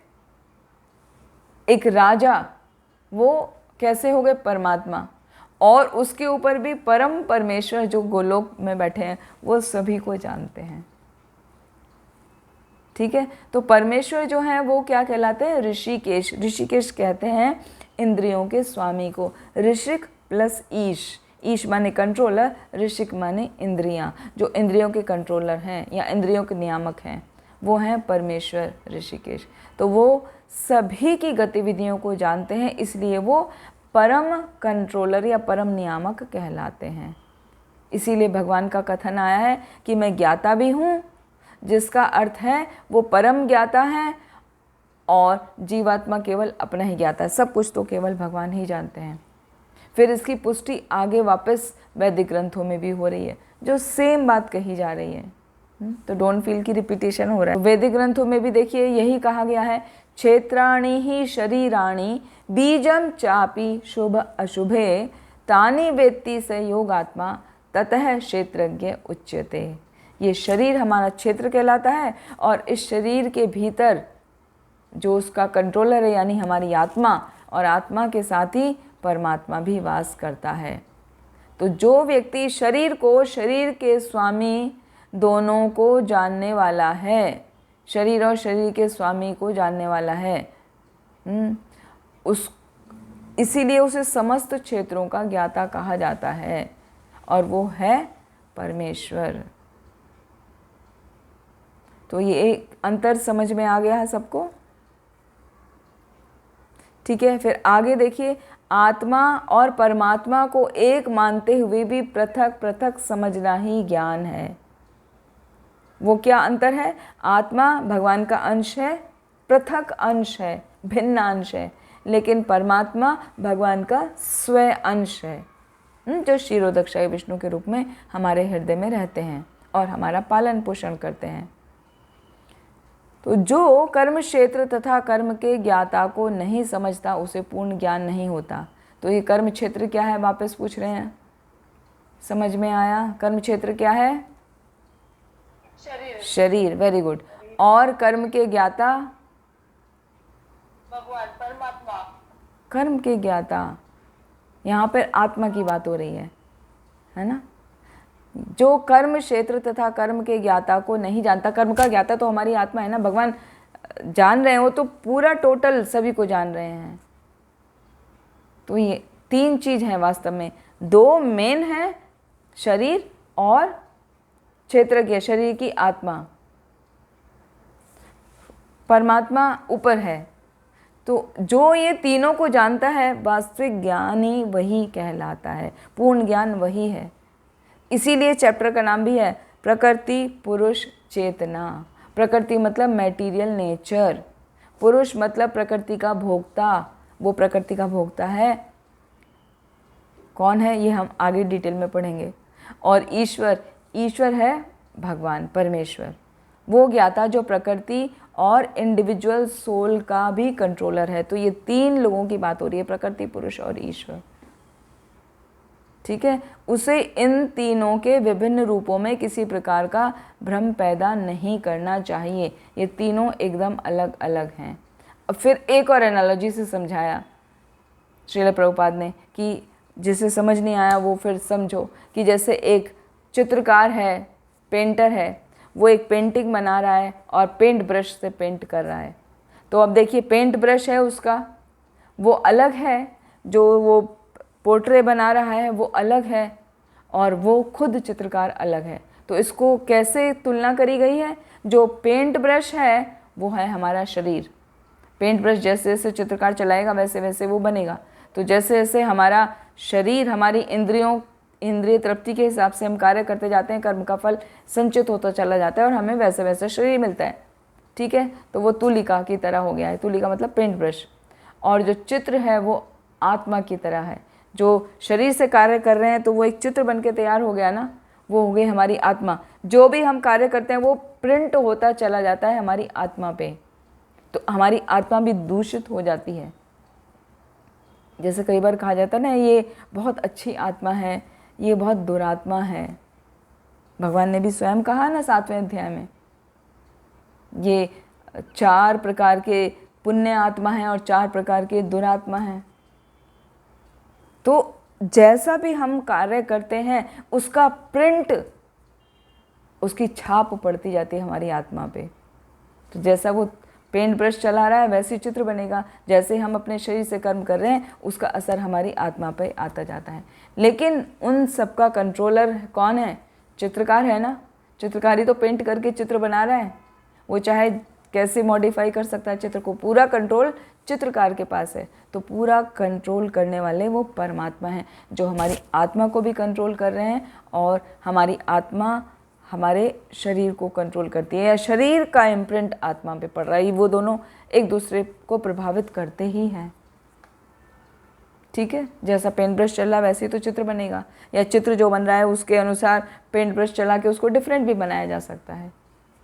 एक राजा, वो कैसे हो गए, परमात्मा। और उसके ऊपर भी परम परमेश्वर जो गोलोक में बैठे हैं वो सभी को जानते हैं। ठीक है। तो परमेश्वर जो है वो क्या कहलाते हैं, ऋषिकेश। ऋषिकेश कहते हैं इंद्रियों के स्वामी को। ऋषिक प्लस ईश, ईश माने कंट्रोलर, ऋषिक माने इंद्रियां। जो इंद्रियों के कंट्रोलर हैं या इंद्रियों के नियामक हैं वो हैं परमेश्वर ऋषिकेश। तो वो सभी की गतिविधियों को जानते हैं, इसलिए वो परम कंट्रोलर या परम नियामक कहलाते हैं। इसीलिए भगवान का कथन आया है कि मैं ज्ञाता भी हूँ, जिसका अर्थ है वो परम ज्ञाता है और जीवात्मा केवल अपना ही ज्ञाता है। सब कुछ तो केवल भगवान ही जानते हैं। फिर इसकी पुष्टि आगे वापस वैदिक ग्रंथों में भी हो रही है, जो सेम बात कही जा रही है। तो डोंट फील की रिपीटेशन हो रहा है। वैदिक ग्रंथों में भी देखिए यही कहा गया है, क्षेत्राणि ही शरीराणि बीजम चापि शुभ अशुभे तानि वेत्ति स योगात्मा ततः क्षेत्रज्ञ उच्यते। ये शरीर हमारा क्षेत्र कहलाता है और इस शरीर के भीतर जो उसका कंट्रोलर है यानी हमारी आत्मा, और आत्मा के साथ ही परमात्मा भी वास करता है। तो जो व्यक्ति शरीर को, शरीर के स्वामी दोनों को जानने वाला है, शरीर और शरीर के स्वामी को जानने वाला है, इसीलिए उसे समस्त क्षेत्रों का ज्ञाता कहा जाता है, और वो है परमेश्वर। तो ये एक अंतर समझ में आ गया है सबको। ठीक है। फिर आगे देखिए, आत्मा और परमात्मा को एक मानते हुए भी पृथक पृथक समझना ही ज्ञान है। वो क्या अंतर है, आत्मा भगवान का अंश है, पृथक अंश है, भिन्न अंश है, लेकिन परमात्मा भगवान का स्वयं अंश है, जो क्षीरोदक्षाय विष्णु के रूप में हमारे हृदय में रहते हैं और हमारा पालन पोषण करते हैं। तो जो कर्म क्षेत्र तथा कर्म के ज्ञाता को नहीं समझता उसे पूर्ण ज्ञान नहीं होता। तो ये कर्म क्षेत्र क्या है, वापस पूछ रहे हैं, समझ में आया? कर्म क्षेत्र क्या है? शरीर। Very good. और कर्म के ज्ञाता भगवान परमात्मा। कर्म के ज्ञाता, यहाँ पर आत्मा की बात हो रही है ना। जो कर्म क्षेत्र तथा कर्म के ज्ञाता को नहीं जानता, कर्म का ज्ञाता तो हमारी आत्मा है ना, भगवान जान रहे हो तो पूरा टोटल सभी को जान रहे हैं। तो ये तीन चीज हैं वास्तव में, दो मेन है, शरीर और क्षेत्रज्ञ, शरीर की आत्मा, परमात्मा ऊपर है। तो जो ये तीनों को जानता है वास्तविक ज्ञानी वही कहलाता है, पूर्ण ज्ञान वही है। इसीलिए चैप्टर का नाम भी है प्रकृति पुरुष चेतना। प्रकृति मतलब मैटीरियल नेचर, पुरुष मतलब प्रकृति का भोक्ता। वो प्रकृति का भोक्ता है, कौन है ये हम आगे डिटेल में पढ़ेंगे। और ईश्वर, ईश्वर है भगवान परमेश्वर। वो ज्ञाता जो प्रकृति और इंडिविजुअल सोल का भी कंट्रोलर है। तो ये 3 लोगों की बात हो रही है, प्रकृति, पुरुष और ईश्वर। ठीक है, उसे इन तीनों के विभिन्न रूपों में किसी प्रकार का भ्रम पैदा नहीं करना चाहिए। ये तीनों एकदम अलग अलग हैं। अब फिर एक और एनालॉजी से समझाया श्रील प्रभुपाद ने कि जिसे समझ नहीं आया वो फिर समझो, कि जैसे एक चित्रकार है, पेंटर है, वो एक पेंटिंग बना रहा है और पेंट ब्रश से पेंट कर रहा है। तो अब देखिए, पेंट ब्रश है उसका, वो अलग है, जो वो पोर्ट्रे बना रहा है वो अलग है, और वो खुद चित्रकार अलग है। तो इसको कैसे तुलना करी गई है? जो पेंट ब्रश है वो है हमारा शरीर। पेंट ब्रश जैसे जैसे चित्रकार चलाएगा वैसे वैसे वो बनेगा। तो जैसे जैसे हमारा शरीर, हमारी इंद्रिय तृप्ति के हिसाब से हम कार्य करते जाते हैं, कर्म का फल संचित होता चला जाता है और हमें वैसे वैसे शरीर मिलता है। ठीक है, तो वो तुलिका की तरह हो गया है। तुलिका मतलब पेंट ब्रश। और जो चित्र है वो आत्मा की तरह है। जो शरीर से कार्य कर रहे हैं तो वो एक चित्र बन के तैयार हो गया ना, वो हो गई हमारी आत्मा। जो भी हम कार्य करते हैं वो प्रिंट होता चला जाता है हमारी आत्मा पे। तो हमारी आत्मा भी दूषित हो जाती है। जैसे कई बार कहा जाता है ना, ये बहुत अच्छी आत्मा है, ये बहुत दुरात्मा है। भगवान ने भी स्वयं कहा ना 7वें अध्याय में, ये 4 प्रकार के पुण्य आत्मा हैं और 4 प्रकार के दुरात्मा हैं। तो जैसा भी हम कार्य करते हैं उसका प्रिंट, उसकी छाप पड़ती जाती है हमारी आत्मा पे। तो जैसा वो पेंट ब्रश चला रहा है वैसे चित्र बनेगा। जैसे हम अपने शरीर से कर्म कर रहे हैं उसका असर हमारी आत्मा पे आता जाता है। लेकिन उन सबका कंट्रोलर कौन है? चित्रकार है ना। चित्रकारी तो पेंट करके चित्र बना रहा है, वो चाहे कैसे मॉडिफाई कर सकता है चित्र को। पूरा कंट्रोल चित्रकार के पास है। तो पूरा कंट्रोल करने वाले वो परमात्मा हैं, जो हमारी आत्मा को भी कंट्रोल कर रहे हैं और हमारी आत्मा हमारे शरीर को कंट्रोल करती है, या शरीर का इम्प्रिंट आत्मा पे पड़ रहा है। वो दोनों एक दूसरे को प्रभावित करते ही हैं। ठीक है, जैसा पेंट ब्रश चल रहा है वैसे ही तो चित्र बनेगा, या चित्र जो बन रहा है उसके अनुसार पेंट ब्रश चला के उसको डिफरेंट भी बनाया जा सकता है।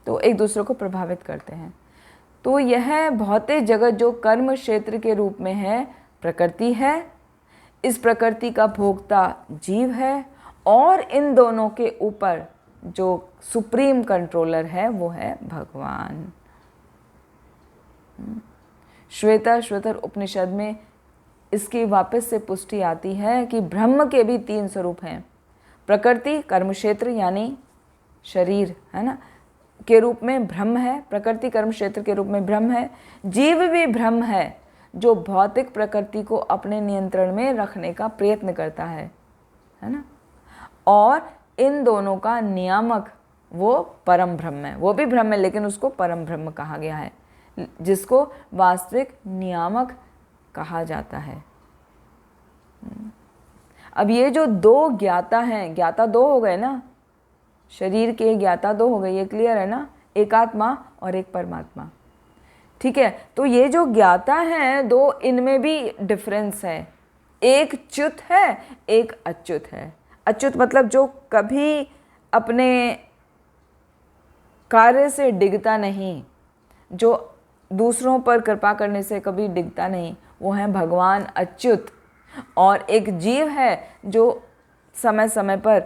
तो एक दूसरे को प्रभावित करते हैं। तो यह भौतिक जगत जो कर्म क्षेत्र के रूप में है, प्रकृति है। इस प्रकृति का भोक्ता जीव है, और इन दोनों के ऊपर जो सुप्रीम कंट्रोलर है वो है भगवान। श्वेतर उपनिषद में इसकी वापस से पुष्टि आती है कि ब्रह्म के भी 3 स्वरूप हैं। प्रकृति कर्म क्षेत्र यानी शरीर है ना के रूप में ब्रह्म है, प्रकृति कर्म क्षेत्र के रूप में ब्रह्म है। जीव भी ब्रह्म है, जो भौतिक प्रकृति को अपने नियंत्रण में रखने का प्रयत्न करता है ना। और इन दोनों का नियामक वो परम ब्रह्म है। वो भी ब्रह्म है लेकिन उसको परम ब्रह्म कहा गया है, जिसको वास्तविक नियामक कहा जाता है। अब ये जो 2 ज्ञाता हैं, ज्ञाता 2 हो गए ना, शरीर के ज्ञाता 2 हो गए, ये क्लियर है ना, एक आत्मा और एक परमात्मा। ठीक है, तो ये जो ज्ञाता हैं 2, इनमें भी डिफरेंस है। एक च्युत है, एक अच्युत है। अच्युत मतलब जो कभी अपने कार्य से डिगता नहीं, जो दूसरों पर कृपा करने से कभी डिगता नहीं, वो है भगवान अच्युत। और एक जीव है जो समय समय पर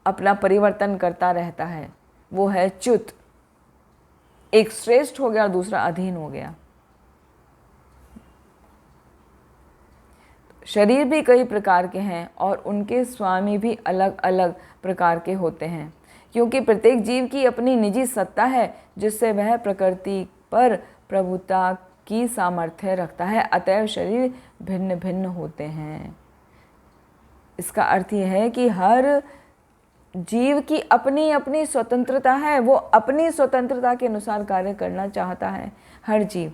अपना परिवर्तन करता रहता है, वो है च्युत। एक श्रेष्ठ हो गया और दूसरा अधीन हो गया। शरीर भी कई प्रकार के हैं और उनके स्वामी भी अलग अलग प्रकार के होते हैं, क्योंकि प्रत्येक जीव की अपनी निजी सत्ता है जिससे वह प्रकृति पर प्रभुता की सामर्थ्य रखता है। अतएव शरीर भिन्न भिन्न होते हैं। इसका अर्थ यह है कि हर जीव की अपनी अपनी स्वतंत्रता है, वो अपनी स्वतंत्रता के अनुसार कार्य करना चाहता है हर जीव।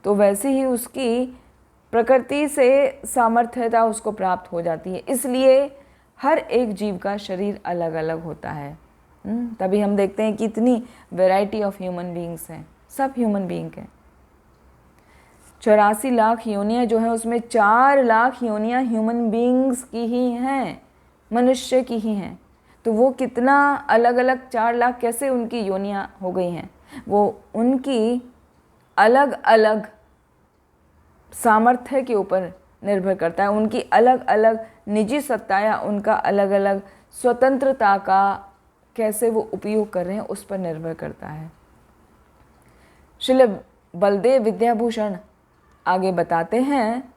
तो वैसे ही उसकी प्रकृति से सामर्थ्यता उसको प्राप्त हो जाती है। इसलिए हर एक जीव का शरीर अलग अलग होता है। तभी हम देखते हैं कि इतनी वैरायटी ऑफ ह्यूमन बीइंग्स हैं, सब ह्यूमन बीइंग हैं। 84 लाख योनियाँ जो हैं उसमें 4 लाख योनियाँ ह्यूमन बीइंग्स की ही हैं, मनुष्य की ही हैं। तो वो कितना अलग अलग 4 लाख कैसे उनकी योनियाँ हो गई हैं, वो उनकी अलग अलग सामर्थ्य के ऊपर निर्भर करता है, उनकी अलग अलग निजी सत्ता या उनका अलग अलग स्वतंत्रता का कैसे वो उपयोग कर रहे हैं उस पर निर्भर करता है। श्रील बलदेव विद्याभूषण आगे बताते हैं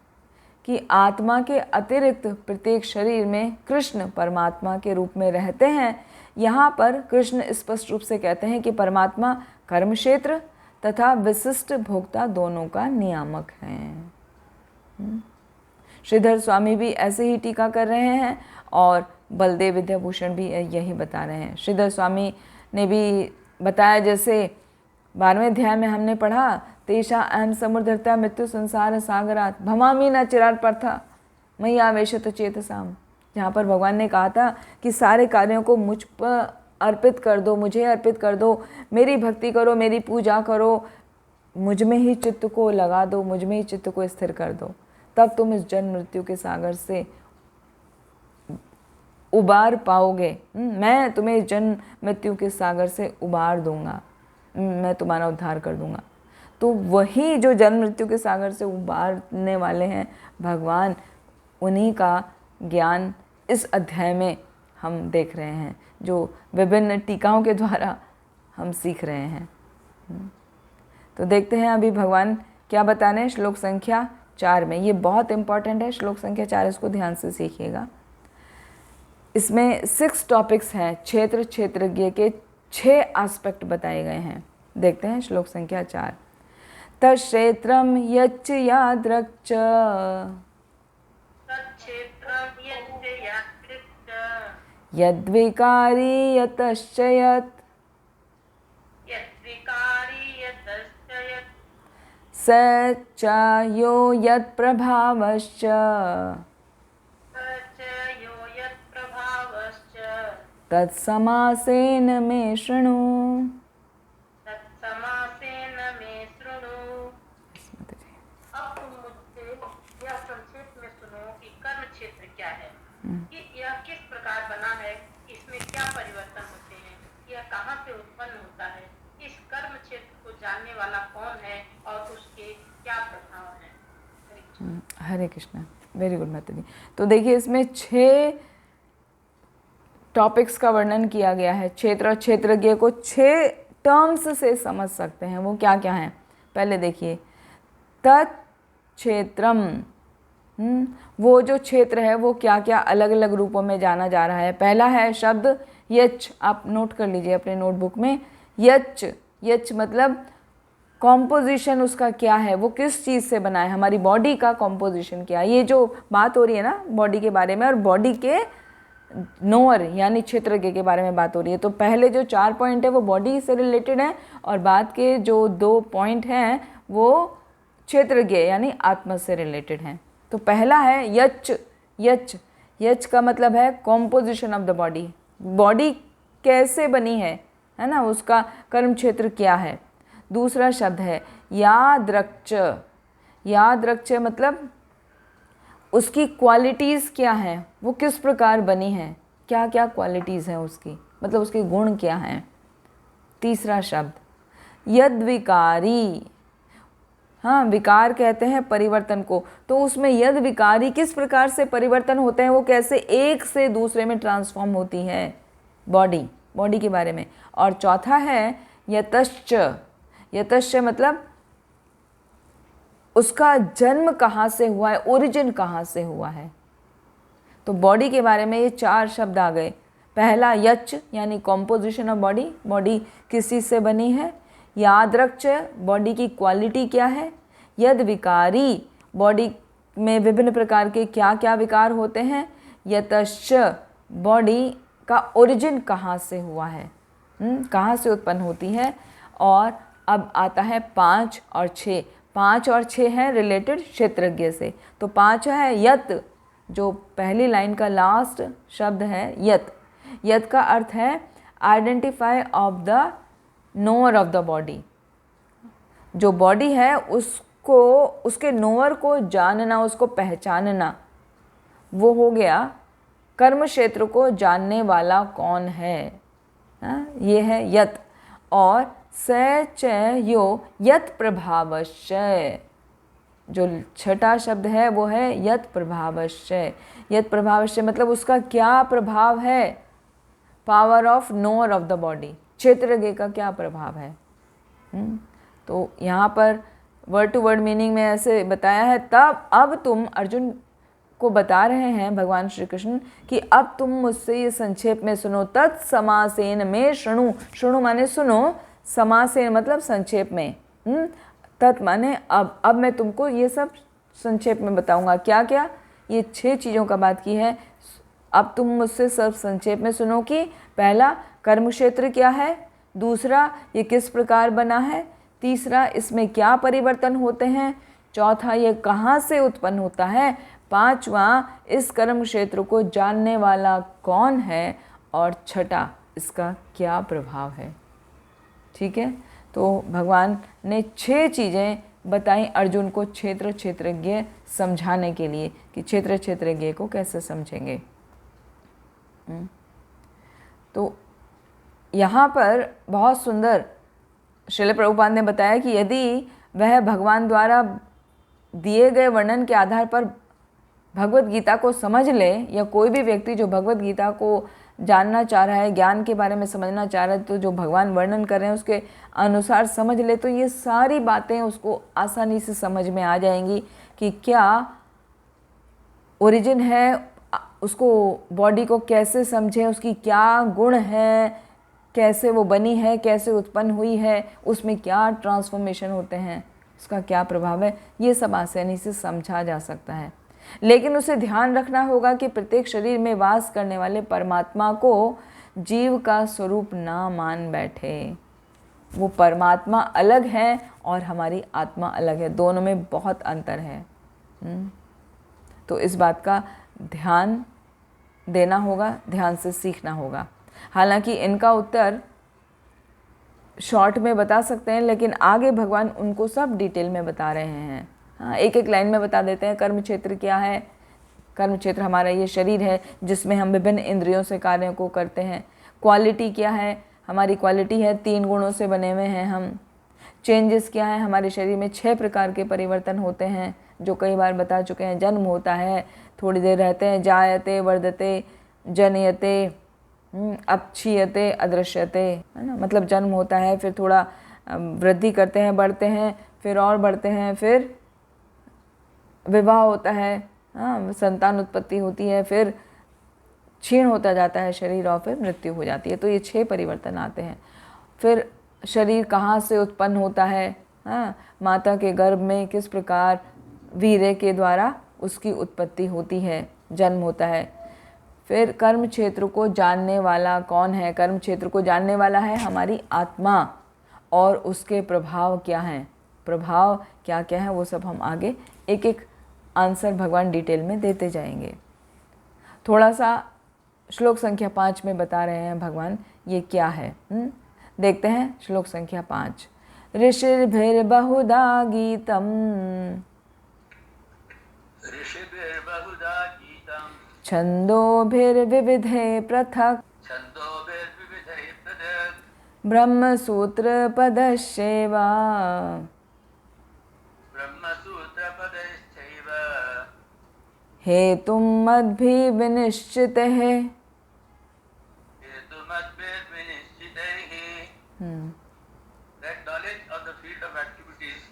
कि आत्मा के अतिरिक्त प्रत्येक शरीर में कृष्ण परमात्मा के रूप में रहते हैं। यहाँ पर कृष्ण स्पष्ट रूप से कहते हैं कि परमात्मा कर्म क्षेत्र तथा विशिष्ट भोक्ता दोनों का नियामक है। श्रीधर स्वामी भी ऐसे ही टीका कर रहे हैं और बलदेव विद्याभूषण भी यही बता रहे हैं। श्रीधर स्वामी ने भी बताया, जैसे 12वें अध्याय में हमने पढ़ा, तेषा अहम समुद्रता मृत्यु संसार सागरात भवामी न चिराट पर्था मई आवेशत चेतसाम, जहाँ पर भगवान ने कहा था कि सारे कार्यों को मुझ पर अर्पित कर दो, मुझे अर्पित कर दो, मेरी भक्ति करो, मेरी पूजा करो, मुझ में ही चित्त को लगा दो, मुझ में ही चित्त को स्थिर कर दो, तब तुम इस जन्म मृत्यु के सागर से उबार पाओगे। मैं तुम्हें इस जन्म मृत्यु के सागर से उबार दूंगा, मैं तुम्हारा उद्धार कर दूंगा। तो वही जो जन्म मृत्यु के सागर से उबारने वाले हैं भगवान, उन्हीं का ज्ञान इस अध्याय में हम देख रहे हैं, जो विभिन्न टीकाओं के द्वारा हम सीख रहे हैं। तो देखते हैं अभी भगवान क्या बता रहे हैं श्लोक संख्या 4 में। ये बहुत इंपॉर्टेंट है, श्लोक संख्या 4, इसको ध्यान से सीखिएगा। इसमें 6 टॉपिक्स हैं, क्षेत्र क्षेत्रज्ञ के 6 एस्पेक्ट बताए गए हैं। देखते हैं श्लोक संख्या 4। तत्क्षेत्रम यच्च यादृक् यद्विकारी यतश्च यत् स च यो यत्प्रभावश्च तत्समासेन मे शृणु। अब तुम मुझसे यह संक्षेप में सुनो कि कर्म क्षेत्र क्या है, कि यह किस प्रकार बना है, इसमें क्या परिवर्तन होते हैं, यह कहाँ से उत्पन्न होता है, इस कर्म क्षेत्र को जानने वाला कौन है और उसके क्या प्रभाव हैं। हरे कृष्णा, वेरी गुड माता जी। तो देखिए इसमें 6 टॉपिक्स का वर्णन किया गया है। क्षेत्र और क्षेत्रज्ञ को 6 टर्म्स से समझ सकते हैं। वो क्या क्या हैं, पहले देखिए। तत्क्षेत्रम, वो जो क्षेत्र है वो क्या क्या अलग अलग रूपों में जाना जा रहा है। पहला है शब्द यच, आप नोट कर लीजिए अपने नोटबुक में। यच, यच मतलब कॉम्पोजिशन उसका क्या है, वो किस चीज़ से बना है, हमारी बॉडी का कॉम्पोजिशन क्या है। ये जो बात हो रही है ना बॉडी के बारे में, और बॉडी के नोअर यानी क्षेत्रज्ञ के बारे में बात हो रही है। तो पहले जो 4 पॉइंट है वो बॉडी से रिलेटेड है, और बाद के जो 2 पॉइंट हैं वो क्षेत्रज्ञ यानी आत्मा से रिलेटेड हैं। तो पहला है यच। यच, यच का मतलब है composition of the body, body कैसे बनी है ना, उसका कर्म क्षेत्र क्या है। दूसरा शब्द है यादृक्। यादृक् मतलब उसकी क्वालिटीज़ क्या हैं, वो किस प्रकार बनी है, क्या क्या क्वालिटीज़ हैं उसकी, मतलब उसके गुण क्या हैं। तीसरा शब्द यद्विकारी, हाँ विकार कहते हैं परिवर्तन को, तो उसमें यद विकारी किस प्रकार से परिवर्तन होते हैं, वो कैसे एक से दूसरे में ट्रांसफॉर्म होती है बॉडी, बॉडी के बारे में। और चौथा है यतश्च। यतश्च मतलब उसका जन्म कहाँ से हुआ है, ओरिजिन कहाँ से हुआ है। तो बॉडी के बारे में ये 4 शब्द आ गए। पहला यच यानी कॉम्पोजिशन ऑफ बॉडी, बॉडी किस चीज़ से बनी है। यादृक्, बॉडी की क्वालिटी क्या है। यद विकारी, बॉडी में विभिन्न प्रकार के क्या क्या विकार होते हैं। यतश्च, बॉडी का ओरिजिन कहाँ से हुआ है, कहाँ से उत्पन्न होती है। और अब आता है 5 और 6। 5 और 6 हैं रिलेटेड क्षेत्रज्ञ से। तो 5 है यत, जो पहली लाइन का लास्ट शब्द है यत। यत का अर्थ है identify of the knower of the body. जो बॉडी है उसको, उसके नोअर को जानना, उसको पहचानना, वो हो गया कर्म क्षेत्र को जानने वाला कौन है? ये है यत। और स च यो यत प्रभावश्य, जो छठा शब्द है वो है यत प्रभावश्य। यत प्रभावश्य मतलब उसका क्या प्रभाव है? Power of knower of the body, क्षेत्रज्ञ का क्या प्रभाव है? तो यहाँ पर वर्ड टू वर्ड मीनिंग में ऐसे बताया है, तब अब तुम अर्जुन को बता रहे हैं भगवान श्री कृष्ण कि अब तुम मुझसे ये संक्षेप में सुनो। तत्समासेन में शृणु, शृणु माने सुनो, समासेन मतलब संक्षेप में, तत् माने अब मैं तुमको ये सब संक्षेप में बताऊंगा। क्या क्या? ये 6 चीज़ों का बात की है। अब तुम मुझसे सब संक्षेप में सुनो कि पहला कर्म क्षेत्र क्या है, दूसरा ये किस प्रकार बना है, तीसरा इसमें क्या परिवर्तन होते हैं, चौथा ये कहाँ से उत्पन्न होता है, पांचवा इस कर्म क्षेत्र को जानने वाला कौन है, और छठा इसका क्या प्रभाव है। ठीक है, तो भगवान ने 6 चीज़ें बताई अर्जुन को क्षेत्रज्ञ समझाने के लिए कि क्षेत्रज्ञ को कैसे समझेंगे। तो यहाँ पर बहुत सुंदर श्रील प्रभुपाद ने बताया कि यदि वह भगवान द्वारा दिए गए वर्णन के आधार पर भगवत गीता को समझ ले, या कोई भी व्यक्ति जो भगवत गीता को जानना चाह रहा है, ज्ञान के बारे में समझना चाह रहा है, तो जो भगवान वर्णन कर रहे हैं उसके अनुसार समझ ले, तो ये सारी बातें उसको आसानी से समझ में आ जाएंगी कि क्या ओरिजिन है, उसको बॉडी को कैसे समझे, उसकी क्या गुण है, कैसे वो बनी है, कैसे उत्पन्न हुई है, उसमें क्या ट्रांसफॉर्मेशन होते हैं, उसका क्या प्रभाव है, ये सब आसानी से समझा जा सकता है। लेकिन उसे ध्यान रखना होगा कि प्रत्येक शरीर में वास करने वाले परमात्मा को जीव का स्वरूप ना मान बैठे। वो परमात्मा अलग है और हमारी आत्मा अलग है, दोनों में बहुत अंतर है। तो इस बात का ध्यान देना होगा, ध्यान से सीखना होगा। हालांकि इनका उत्तर शॉर्ट में बता सकते हैं, लेकिन आगे भगवान उनको सब डिटेल में बता रहे हैं। हाँ, एक एक लाइन में बता देते हैं। कर्म क्षेत्र क्या है? कर्म क्षेत्र हमारा ये शरीर है जिसमें हम विभिन्न इंद्रियों से कार्यों को करते हैं। क्वालिटी क्या है? हमारी क्वालिटी है 3 गुणों से बने हुए हैं हम। चेंजेस क्या है? हमारे शरीर में 6 प्रकार के परिवर्तन होते हैं जो कई बार बता चुके हैं। जन्म होता है, थोड़ी देर रहते हैं, जायते, वर्धते, जनयते, अपक्षीयते, अदृश्यते, है ना। मतलब जन्म होता है, फिर थोड़ा वृद्धि करते हैं, बढ़ते हैं, फिर और बढ़ते हैं, फिर विवाह होता है, हाँ, संतान उत्पत्ति होती है, फिर क्षीण होता जाता है शरीर और फिर मृत्यु हो जाती है। तो ये 6 परिवर्तन आते हैं। फिर शरीर कहाँ से उत्पन्न होता है? हाँ, माता के गर्भ में किस प्रकार वीर्य के द्वारा उसकी उत्पत्ति होती है, जन्म होता है। फिर कर्म क्षेत्र को जानने वाला कौन है? कर्म क्षेत्र को जानने वाला है हमारी आत्मा, और उसके प्रभाव क्या हैं, प्रभाव क्या क्या है, वो सब हम आगे एक एक आंसर भगवान डिटेल में देते जाएंगे। थोड़ा सा श्लोक संख्या 5 में बता रहे हैं भगवान ये क्या है। देखते हैं श्लोक संख्या 5। ऋषिर्भिर्बहुधा गीतम छंदोभिर्विविधे पृथक् Brahmasutra पदश्चैव हेतुं मद्भिः विनिश्चितैः। That knowledge of the field of activities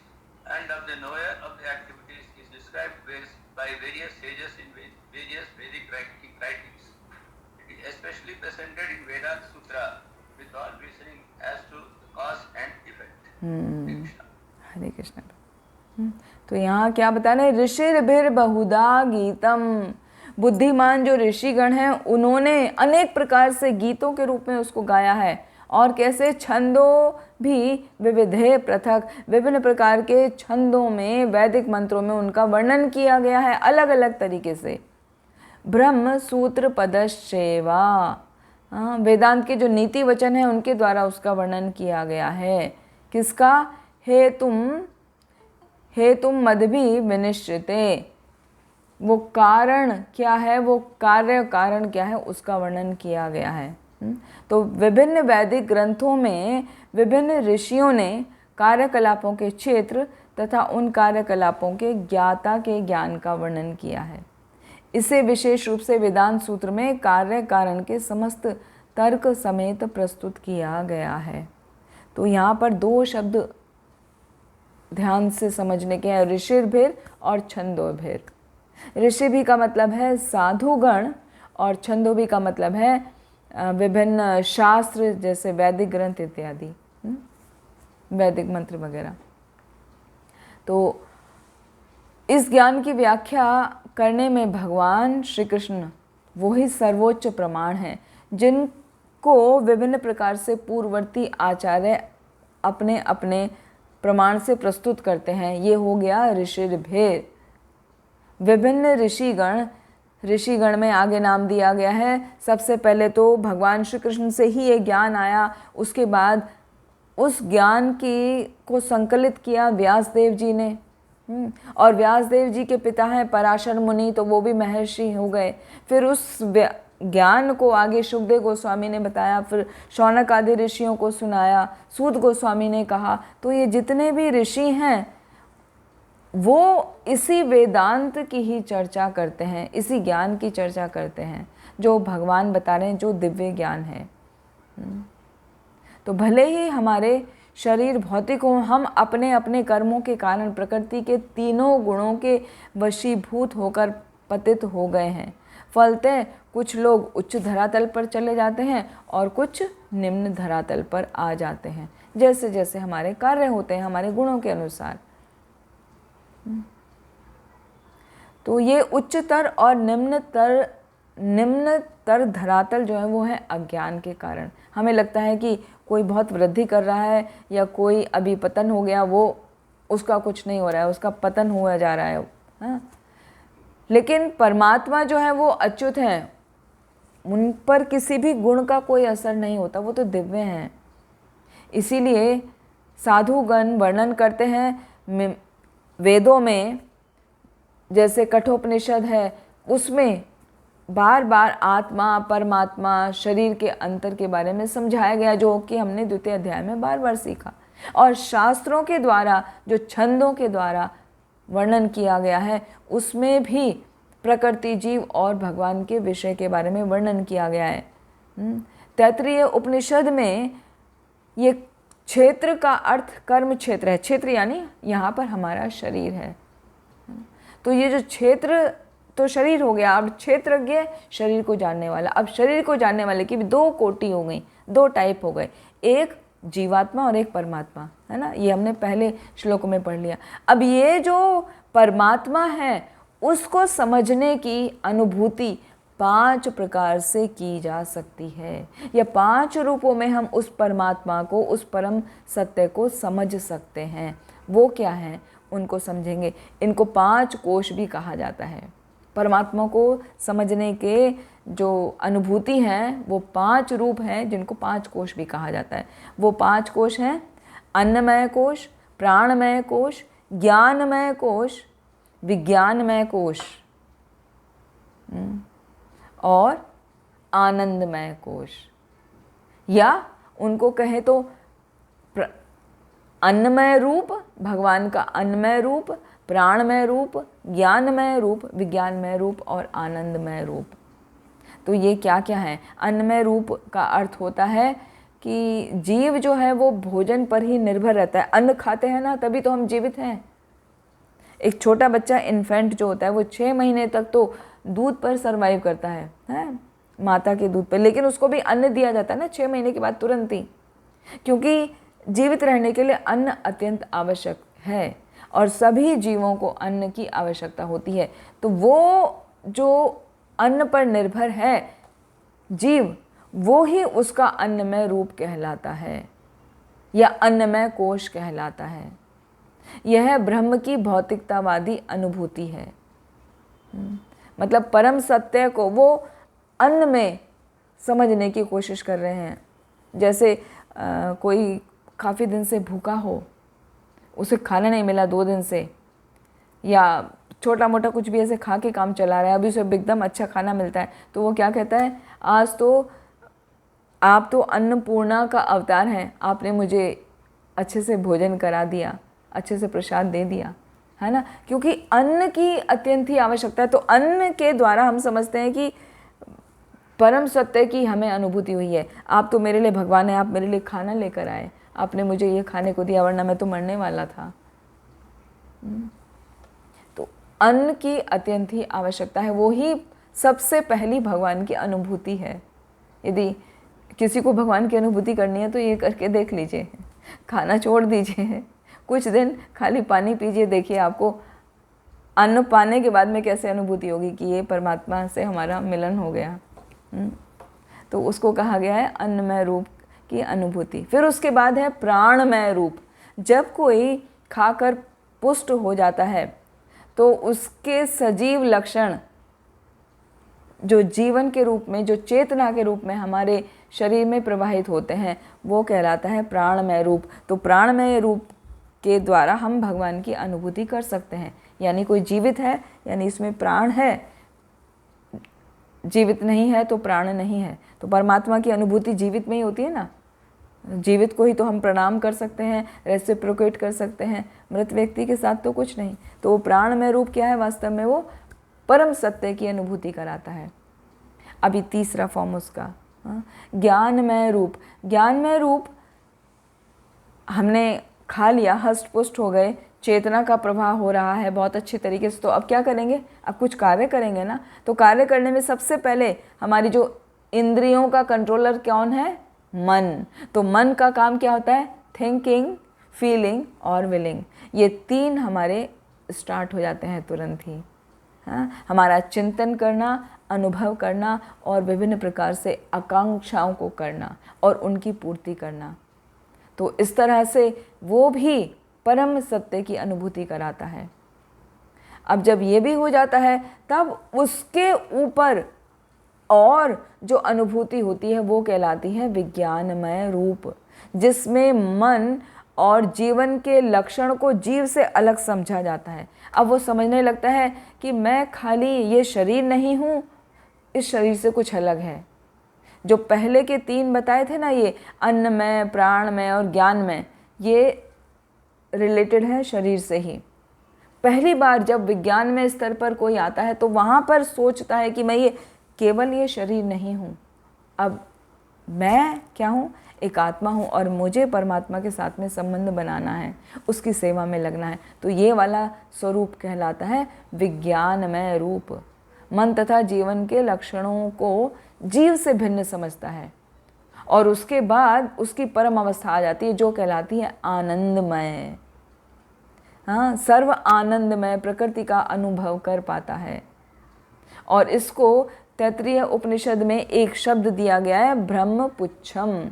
and of the knower of the activities is described by various sages in various Vedic writings. It is especially presented in Vedanta Sutra with all reasoning as to the cause and effect. हरे कृष्ण। तो यहाँ क्या बता रहे हैं? ऋषिर्भिर बहुधा गीतम। बुद्धिमान जो ऋषिगण हैं उन्होंने अनेक प्रकार से गीतों के रूप में उसको गाया है। और कैसे? छंदों भी विविधे पृथक, विभिन्न प्रकार के छंदों में, वैदिक मंत्रों में उनका वर्णन किया गया है अलग अलग तरीके से। ब्रह्म सूत्र पदश्चैवा, वेदांत के जो नीति वचन है उनके द्वारा उसका वर्णन किया गया है। किसका? हेतुम मद्भिः विनिश्चिते। वो कारण क्या है, वो कार्य कारण क्या है, उसका वर्णन किया गया है। तो विभिन्न वैदिक ग्रंथों में विभिन्न ऋषियों ने कार्यकलापों के क्षेत्र तथा उन कार्यकलापों के ज्ञाता के ज्ञान का वर्णन किया है। इसे विशेष रूप से वेदांत सूत्र में कार्य कारण के समस्त तर्क समेत प्रस्तुत किया गया है। तो यहाँ पर दो शब्द ध्यान से समझने के हैं, ऋषिर्भिर और छंदोभिर। ऋषिभि का मतलब है साधुगण और छंदोभि का मतलब है विभिन्न शास्त्र जैसे वैदिक ग्रंथ इत्यादि, वैदिक मंत्र वगैरह। तो इस ज्ञान की व्याख्या करने में भगवान श्री कृष्ण वो ही सर्वोच्च प्रमाण हैं, जिनको विभिन्न प्रकार से पूर्ववर्ती आचार्य अपने अपने प्रमाण से प्रस्तुत करते हैं। ये हो गया ऋषिर्भिर। विभिन्न ऋषिगण में आगे नाम दिया गया है। सबसे पहले तो भगवान श्री कृष्ण से ही ये ज्ञान आया, उसके बाद उस ज्ञान को संकलित किया व्यासदेव जी ने, और व्यासदेव जी के पिता हैं पराशर मुनि, तो वो भी महर्षि हो गए। फिर उस ज्ञान को आगे शुकदेव गोस्वामी ने बताया, फिर शौनक आदि ऋषियों को सुनाया, सूत गोस्वामी ने कहा। तो ये जितने भी ऋषि हैं वो इसी वेदांत की ही चर्चा करते हैं, इसी ज्ञान की चर्चा करते हैं जो भगवान बता रहे हैं, जो दिव्य ज्ञान है। तो भले ही हमारे शरीर भौतिक हो, हम अपने अपने कर्मों के कारण प्रकृति के तीनों गुणों के वशीभूत होकर पतित हो गए हैं। फलतः कुछ लोग उच्च धरातल पर चले जाते हैं और कुछ निम्न धरातल पर आ जाते हैं, जैसे जैसे हमारे कार्य होते हैं हमारे गुणों के अनुसार। तो ये उच्चतर और निम्नतर धरातल जो है वो है अज्ञान के कारण। हमें लगता है कि कोई बहुत वृद्धि कर रहा है या कोई अभी पतन हो गया, वो उसका कुछ नहीं हो रहा है, उसका पतन हुआ जा रहा है। हाँ? लेकिन परमात्मा जो है वो अच्युत हैं, उन पर किसी भी गुण का कोई असर नहीं होता, वो तो दिव्य हैं। इसीलिए साधुगण वर्णन करते हैं वेदों में, जैसे कठोपनिषद है, उसमें बार बार आत्मा परमात्मा शरीर के अंतर के बारे में समझाया गया, जो कि हमने द्वितीय अध्याय में बार बार सीखा। और शास्त्रों के द्वारा जो छंदों के द्वारा वर्णन किया गया है, उसमें भी प्रकृति जीव और भगवान के विषय के बारे में वर्णन किया गया है। तैत्तिरीय उपनिषद में ये क्षेत्र का अर्थ कर्म क्षेत्र है। क्षेत्र यानी यहाँ पर हमारा शरीर है। तो ये जो क्षेत्र तो शरीर हो गया, अब क्षेत्रज्ञ शरीर को जानने वाला। अब शरीर को जानने वाले की भी दो कोटि हो गई, दो टाइप हो गए, एक जीवात्मा और एक परमात्मा, है ना। ये हमने पहले श्लोक में पढ़ लिया। अब ये जो परमात्मा है उसको समझने की अनुभूति 5 प्रकार से की जा सकती है। या 5 रूपों में हम उस परमात्मा को, उस परम सत्य को समझ सकते हैं। वो क्या है उनको समझेंगे। इनको 5 कोश भी कहा जाता है। परमात्मा को समझने के जो अनुभूति हैं वो 5 रूप हैं, जिनको 5 कोश भी कहा जाता है। वो 5 कोश हैं अन्नमय कोश, प्राणमय कोश, ज्ञानमय कोश, विज्ञानमय कोश और आनंदमय कोश। या उनको कहें तो अन्नमय रूप, भगवान का अन्नमय रूप, प्राणमय रूप, ज्ञानमय रूप, विज्ञानमय रूप और आनंदमय रूप। तो ये क्या क्या है? अन्नमय रूप का अर्थ होता है कि जीव जो है वो भोजन पर ही निर्भर रहता है। अन्न खाते हैं ना, तभी तो हम जीवित हैं। एक छोटा बच्चा इन्फेंट जो होता है वो 6 महीने तक तो दूध पर सरवाइव करता है माता के दूध पर, लेकिन उसको भी अन्न दिया जाता है ना 6 महीने के बाद तुरंत ही, क्योंकि जीवित रहने के लिए अन्न अत्यंत आवश्यक है और सभी जीवों को अन्न की आवश्यकता होती है। तो वो जो अन्न पर निर्भर है जीव, वो ही उसका अन्नमय रूप कहलाता है या अन्नमय कोश कहलाता है। यह ब्रह्म की भौतिकतावादी अनुभूति है। मतलब परम सत्य को वो अन्न में समझने की कोशिश कर रहे हैं। जैसे कोई काफ़ी दिन से भूखा हो, उसे खाना नहीं मिला 2 दिन से, या छोटा मोटा कुछ भी ऐसे खा के काम चला रहा है, अभी उसे एकदम अच्छा खाना मिलता है तो वो क्या कहता है, आज तो आप तो अन्नपूर्णा का अवतार हैं, आपने मुझे अच्छे से भोजन करा दिया, अच्छे से प्रसाद दे दिया, है ना। क्योंकि अन्न की अत्यंत ही आवश्यकता है। तो अन्न के द्वारा हम समझते हैं कि परम सत्य की हमें अनुभूति हुई है। आप तो मेरे लिए भगवान है, आप मेरे लिए खाना लेकर आए, आपने मुझे ये खाने को दिया, वरना मैं तो मरने वाला था। तो अन्न की अत्यंत ही आवश्यकता है, वो ही सबसे पहली भगवान की अनुभूति है। यदि किसी को भगवान की अनुभूति करनी है तो ये करके देख लीजिए, खाना छोड़ दीजिए, कुछ दिन खाली पानी पीजिए, देखिए आपको अन्न पाने के बाद में कैसे अनुभूति होगी कि ये परमात्मा से हमारा मिलन हो गया। तो उसको कहा गया है अन्नमय रूप की अनुभूति। फिर उसके बाद है प्राणमय रूप। जब कोई खाकर पुष्ट हो जाता है तो उसके सजीव लक्षण जो जीवन के रूप में, जो चेतना के रूप में हमारे शरीर में प्रवाहित होते हैं, वो कहलाता है प्राणमय रूप। तो प्राणमय रूप के द्वारा हम भगवान की अनुभूति कर सकते हैं। यानी कोई जीवित है, यानी इसमें प्राण है, जीवित नहीं है तो प्राण नहीं है। तो परमात्मा की अनुभूति जीवित में ही होती है ना। जीवित को ही तो हम प्रणाम कर सकते हैं, रेसिप्रोकेट कर सकते हैं, मृत व्यक्ति के साथ तो कुछ नहीं। तो वो प्राणमय रूप क्या है, वास्तव में वो परम सत्य की अनुभूति कराता है। अभी तीसरा फॉर्म उसका ज्ञानमय रूप। ज्ञानमय रूप हमने खा लिया, हष्ट पुष्ट हो गए, चेतना का प्रवाह हो रहा है बहुत अच्छे तरीके से, तो अब क्या करेंगे, अब कुछ कार्य करेंगे ना। तो कार्य करने में सबसे पहले हमारी जो इंद्रियों का कंट्रोलर कौन है, मन। तो मन का काम क्या होता है, थिंकिंग, फीलिंग और विलिंग। ये तीन हमारे स्टार्ट हो जाते हैं तुरंत ही। हाँ, हमारा चिंतन करना, अनुभव करना और विभिन्न प्रकार से आकांक्षाओं को करना और उनकी पूर्ति करना। तो इस तरह से वो भी परम सत्य की अनुभूति कराता है। अब जब ये भी हो जाता है तब उसके ऊपर और जो अनुभूति होती है वो कहलाती है विज्ञानमय रूप, जिसमें मन और जीवन के लक्षण को जीव से अलग समझा जाता है। अब वो समझने लगता है कि मैं खाली ये शरीर नहीं हूँ, इस शरीर से कुछ अलग है। जो पहले के तीन बताए थे ना, ये अन्नमय, प्राणमय और ज्ञानमय, ये रिलेटेड है शरीर से ही। पहली बार जब विज्ञान में स्तर पर कोई आता है तो वहाँ पर सोचता है कि मैं ये केवल ये शरीर नहीं हूँ, अब मैं क्या हूँ, एक आत्मा हूँ और मुझे परमात्मा के साथ में संबंध बनाना है, उसकी सेवा में लगना है। तो ये वाला स्वरूप कहलाता है विज्ञानमय रूप। मन तथा जीवन के लक्षणों को जीव से भिन्न समझता है और उसके बाद उसकी परम अवस्था आ जाती है जो कहलाती है आनंदमय। हाँ, सर्व आनंदमय प्रकृति का अनुभव कर पाता है। और इसको तैत्तिरीय उपनिषद में एक शब्द दिया गया है, ब्रह्मपुच्छम।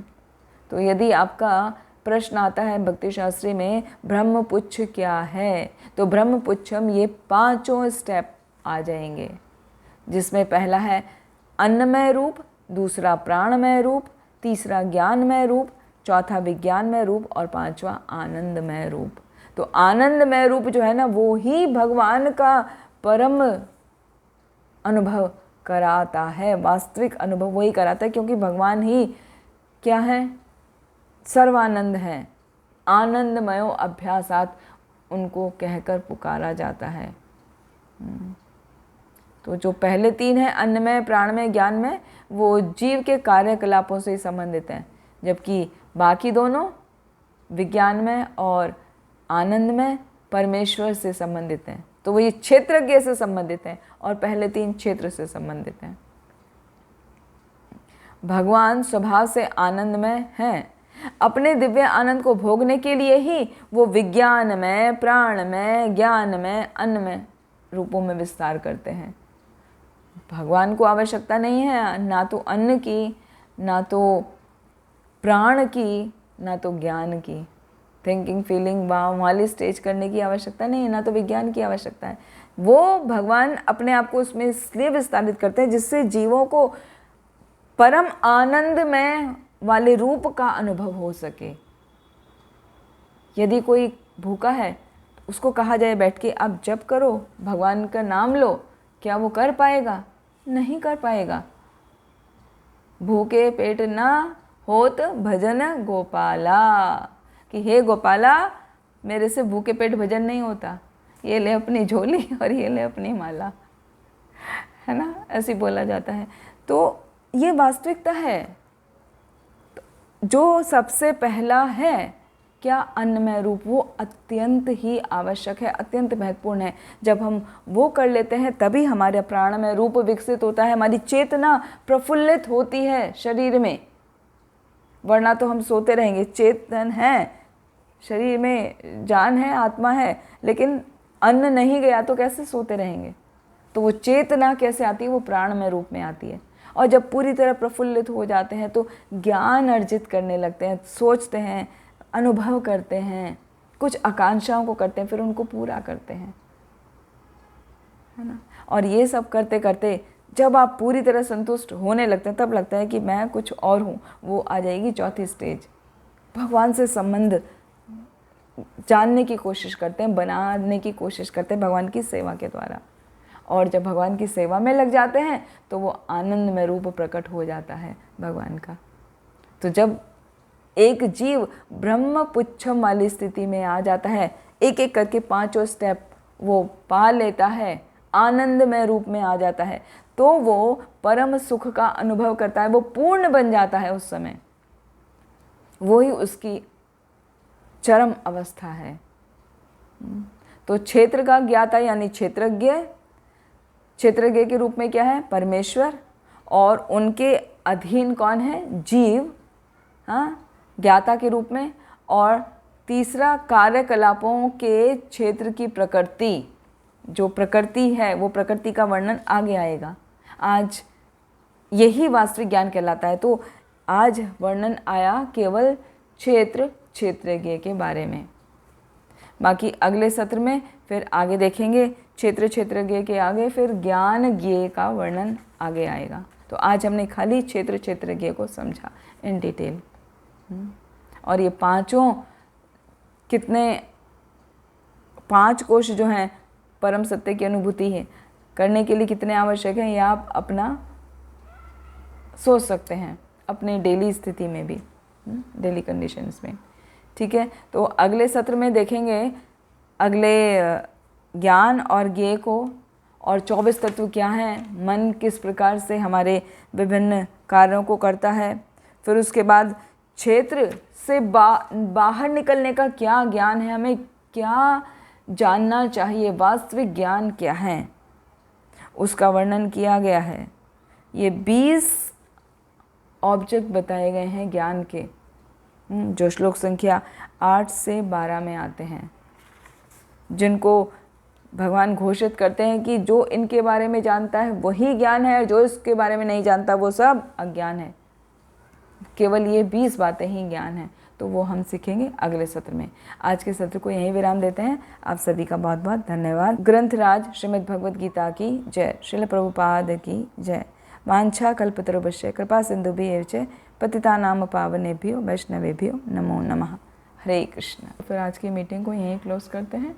तो यदि आपका प्रश्न आता है भक्ति शास्त्री में ब्रह्मपुच्छ क्या है, तो ब्रह्मपुच्छम ये पांचों स्टेप आ जाएंगे, जिसमें पहला है अन्नमय रूप, दूसरा प्राणमय रूप, तीसरा ज्ञानमय रूप, चौथा विज्ञानमय रूप और पांचवा आनंदमय रूप। तो आनंदमय रूप जो है ना, वो ही भगवान का परम अनुभव कराता है, वास्तविक अनुभव वही कराता है, क्योंकि भगवान ही क्या है, सर्वानंद है। आनंदमयो अभ्यासात उनको कहकर पुकारा जाता है। तो जो पहले तीन है अन्नमय, प्राणमय, ज्ञानमय, वो जीव के कार्यकलापों से संबंधित हैं, जबकि बाकी दोनों विज्ञानमय और आनंदमय परमेश्वर से संबंधित हैं। तो वो ये क्षेत्रज्ञ से संबंधित हैं और पहले तीन क्षेत्र से संबंधित हैं। भगवान स्वभाव से आनंदमय हैं। अपने दिव्य आनंद को भोगने के लिए ही वो विज्ञानमय, प्राणमय, ज्ञानमय, अन्नमय रूपों में विस्तार करते हैं। भगवान को आवश्यकता नहीं है ना तो अन्न की, ना तो प्राण की, ना तो ज्ञान की। थिंकिंग, फीलिंग वाली स्टेज करने की आवश्यकता नहीं है, ना तो विज्ञान की आवश्यकता है। वो भगवान अपने आप को उसमें इसलिए विस्तारित करते हैं जिससे जीवों को परम आनंदमय वाले रूप का अनुभव हो सके। यदि कोई भूखा है उसको कहा जाए बैठ के आप जप करो, भगवान का नाम लो, क्या वो कर पाएगा? नहीं कर पाएगा। भूखे पेट ना होत भजन गोपाला, कि हे गोपाला मेरे से भूखे पेट भजन नहीं होता, ये ले अपनी झोली और ये ले अपनी माला, है ना, ऐसे बोला जाता है। तो ये वास्तविकता है। जो सबसे पहला है क्या? अन्नमय रूप, वो अत्यंत ही आवश्यक है, अत्यंत महत्वपूर्ण है। जब हम वो कर लेते हैं तभी हमारा प्राणमय रूप विकसित होता है, हमारी चेतना प्रफुल्लित होती है शरीर में, वरना तो हम सोते रहेंगे। चेतन है, शरीर में जान है, आत्मा है, लेकिन अन्न नहीं गया तो कैसे सोते रहेंगे? तो वो चेतना कैसे आती है? वो प्राणमय रूप में आती है। और जब पूरी तरह प्रफुल्लित हो जाते हैं तो ज्ञान अर्जित करने लगते हैं, सोचते हैं, अनुभव करते हैं, कुछ आकांक्षाओं को करते हैं, फिर उनको पूरा करते हैं, है ना। और ये सब करते करते जब आप पूरी तरह संतुष्ट होने लगते हैं तब लगता है कि मैं कुछ और हूँ। वो आ जाएगी चौथी स्टेज। भगवान से संबंध जानने की कोशिश करते हैं, बनाने की कोशिश करते हैं भगवान की सेवा के द्वारा। और जब भगवान की सेवा में लग जाते हैं तो वो आनंद में रूप प्रकट हो जाता है भगवान का। तो जब एक जीव ब्रह्म पुच्छम वाली स्थिति में आ जाता है, एक एक करके 5 स्टेप वो पा लेता है, आनंदमय रूप में आ जाता है, तो वो परम सुख का अनुभव करता है, वो पूर्ण बन जाता है। उस समय वो ही उसकी चरम अवस्था है। तो क्षेत्र का ज्ञाता यानी क्षेत्रज्ञ, क्षेत्रज्ञ के रूप में क्या है? परमेश्वर, और उनके अधीन कौन है? जीव, हाँ, ज्ञाता के रूप में। और तीसरा कार्यकलापों के क्षेत्र की प्रकृति, जो प्रकृति है वो प्रकृति का वर्णन आगे आएगा। आज यही वास्तविक ज्ञान कहलाता है। तो आज वर्णन आया केवल क्षेत्र क्षेत्रज्ञ के बारे में। बाकी अगले सत्र में फिर आगे देखेंगे क्षेत्र क्षेत्रज्ञ के आगे फिर ज्ञान ज्ञेय का वर्णन आगे आएगा। तो आज हमने खाली क्षेत्र क्षेत्रज्ञ को समझा इन डिटेल। और ये पांचों कितने 5 कोश जो हैं परम सत्य की अनुभूति है करने के लिए कितने आवश्यक हैं, ये आप अपना सोच सकते हैं अपने डेली स्थिति में भी, डेली कंडीशंस में। ठीक है, तो अगले सत्र में देखेंगे अगले ज्ञान और ज्ञेय को, और 24 तत्व क्या हैं, मन किस प्रकार से हमारे विभिन्न कार्यों को करता है। फिर उसके बाद क्षेत्र से बाहर निकलने का क्या ज्ञान है, हमें क्या जानना चाहिए, वास्तविक ज्ञान क्या है, उसका वर्णन किया गया है। ये 20 ऑब्जेक्ट बताए गए हैं ज्ञान के, जो श्लोक संख्या 8 से 12 में आते हैं, जिनको भगवान घोषित करते हैं कि जो इनके बारे में जानता है वही ज्ञान है, और जो इसके बारे में नहीं जानता वो सब अज्ञान है। केवल ये 20 बातें ही ज्ञान है। तो वो हम सीखेंगे अगले सत्र में। आज के सत्र को यहीं विराम देते हैं। आप सभी का बहुत बहुत धन्यवाद। ग्रंथराज श्रीमद् भगवद गीता की जय। श्रील प्रभुपाद की जय। वांछा कल्पतरुभ्यश्च कृपा सिंधुभ्येव च पतितानां पावनेभ्यो वैष्णवेभ्यो नमो नमः। हरे कृष्ण। फिर आज की मीटिंग को यहीं क्लोज करते हैं।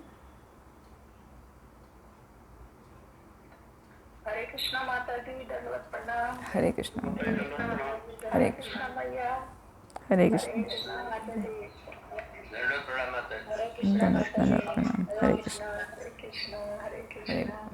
हरे कृष्णा माता दी, दंडवत प्रणाम। हरे कृष्ण। हरे कृष्ण। मैया, हरे कृष्ण। माता दी। दंडवत प्रणाम माता जी। हरे कृष्णा, दंडवत प्रणाम। हरे कृष्ण। हरे कृष्णा, हरे हरे कृष्णा।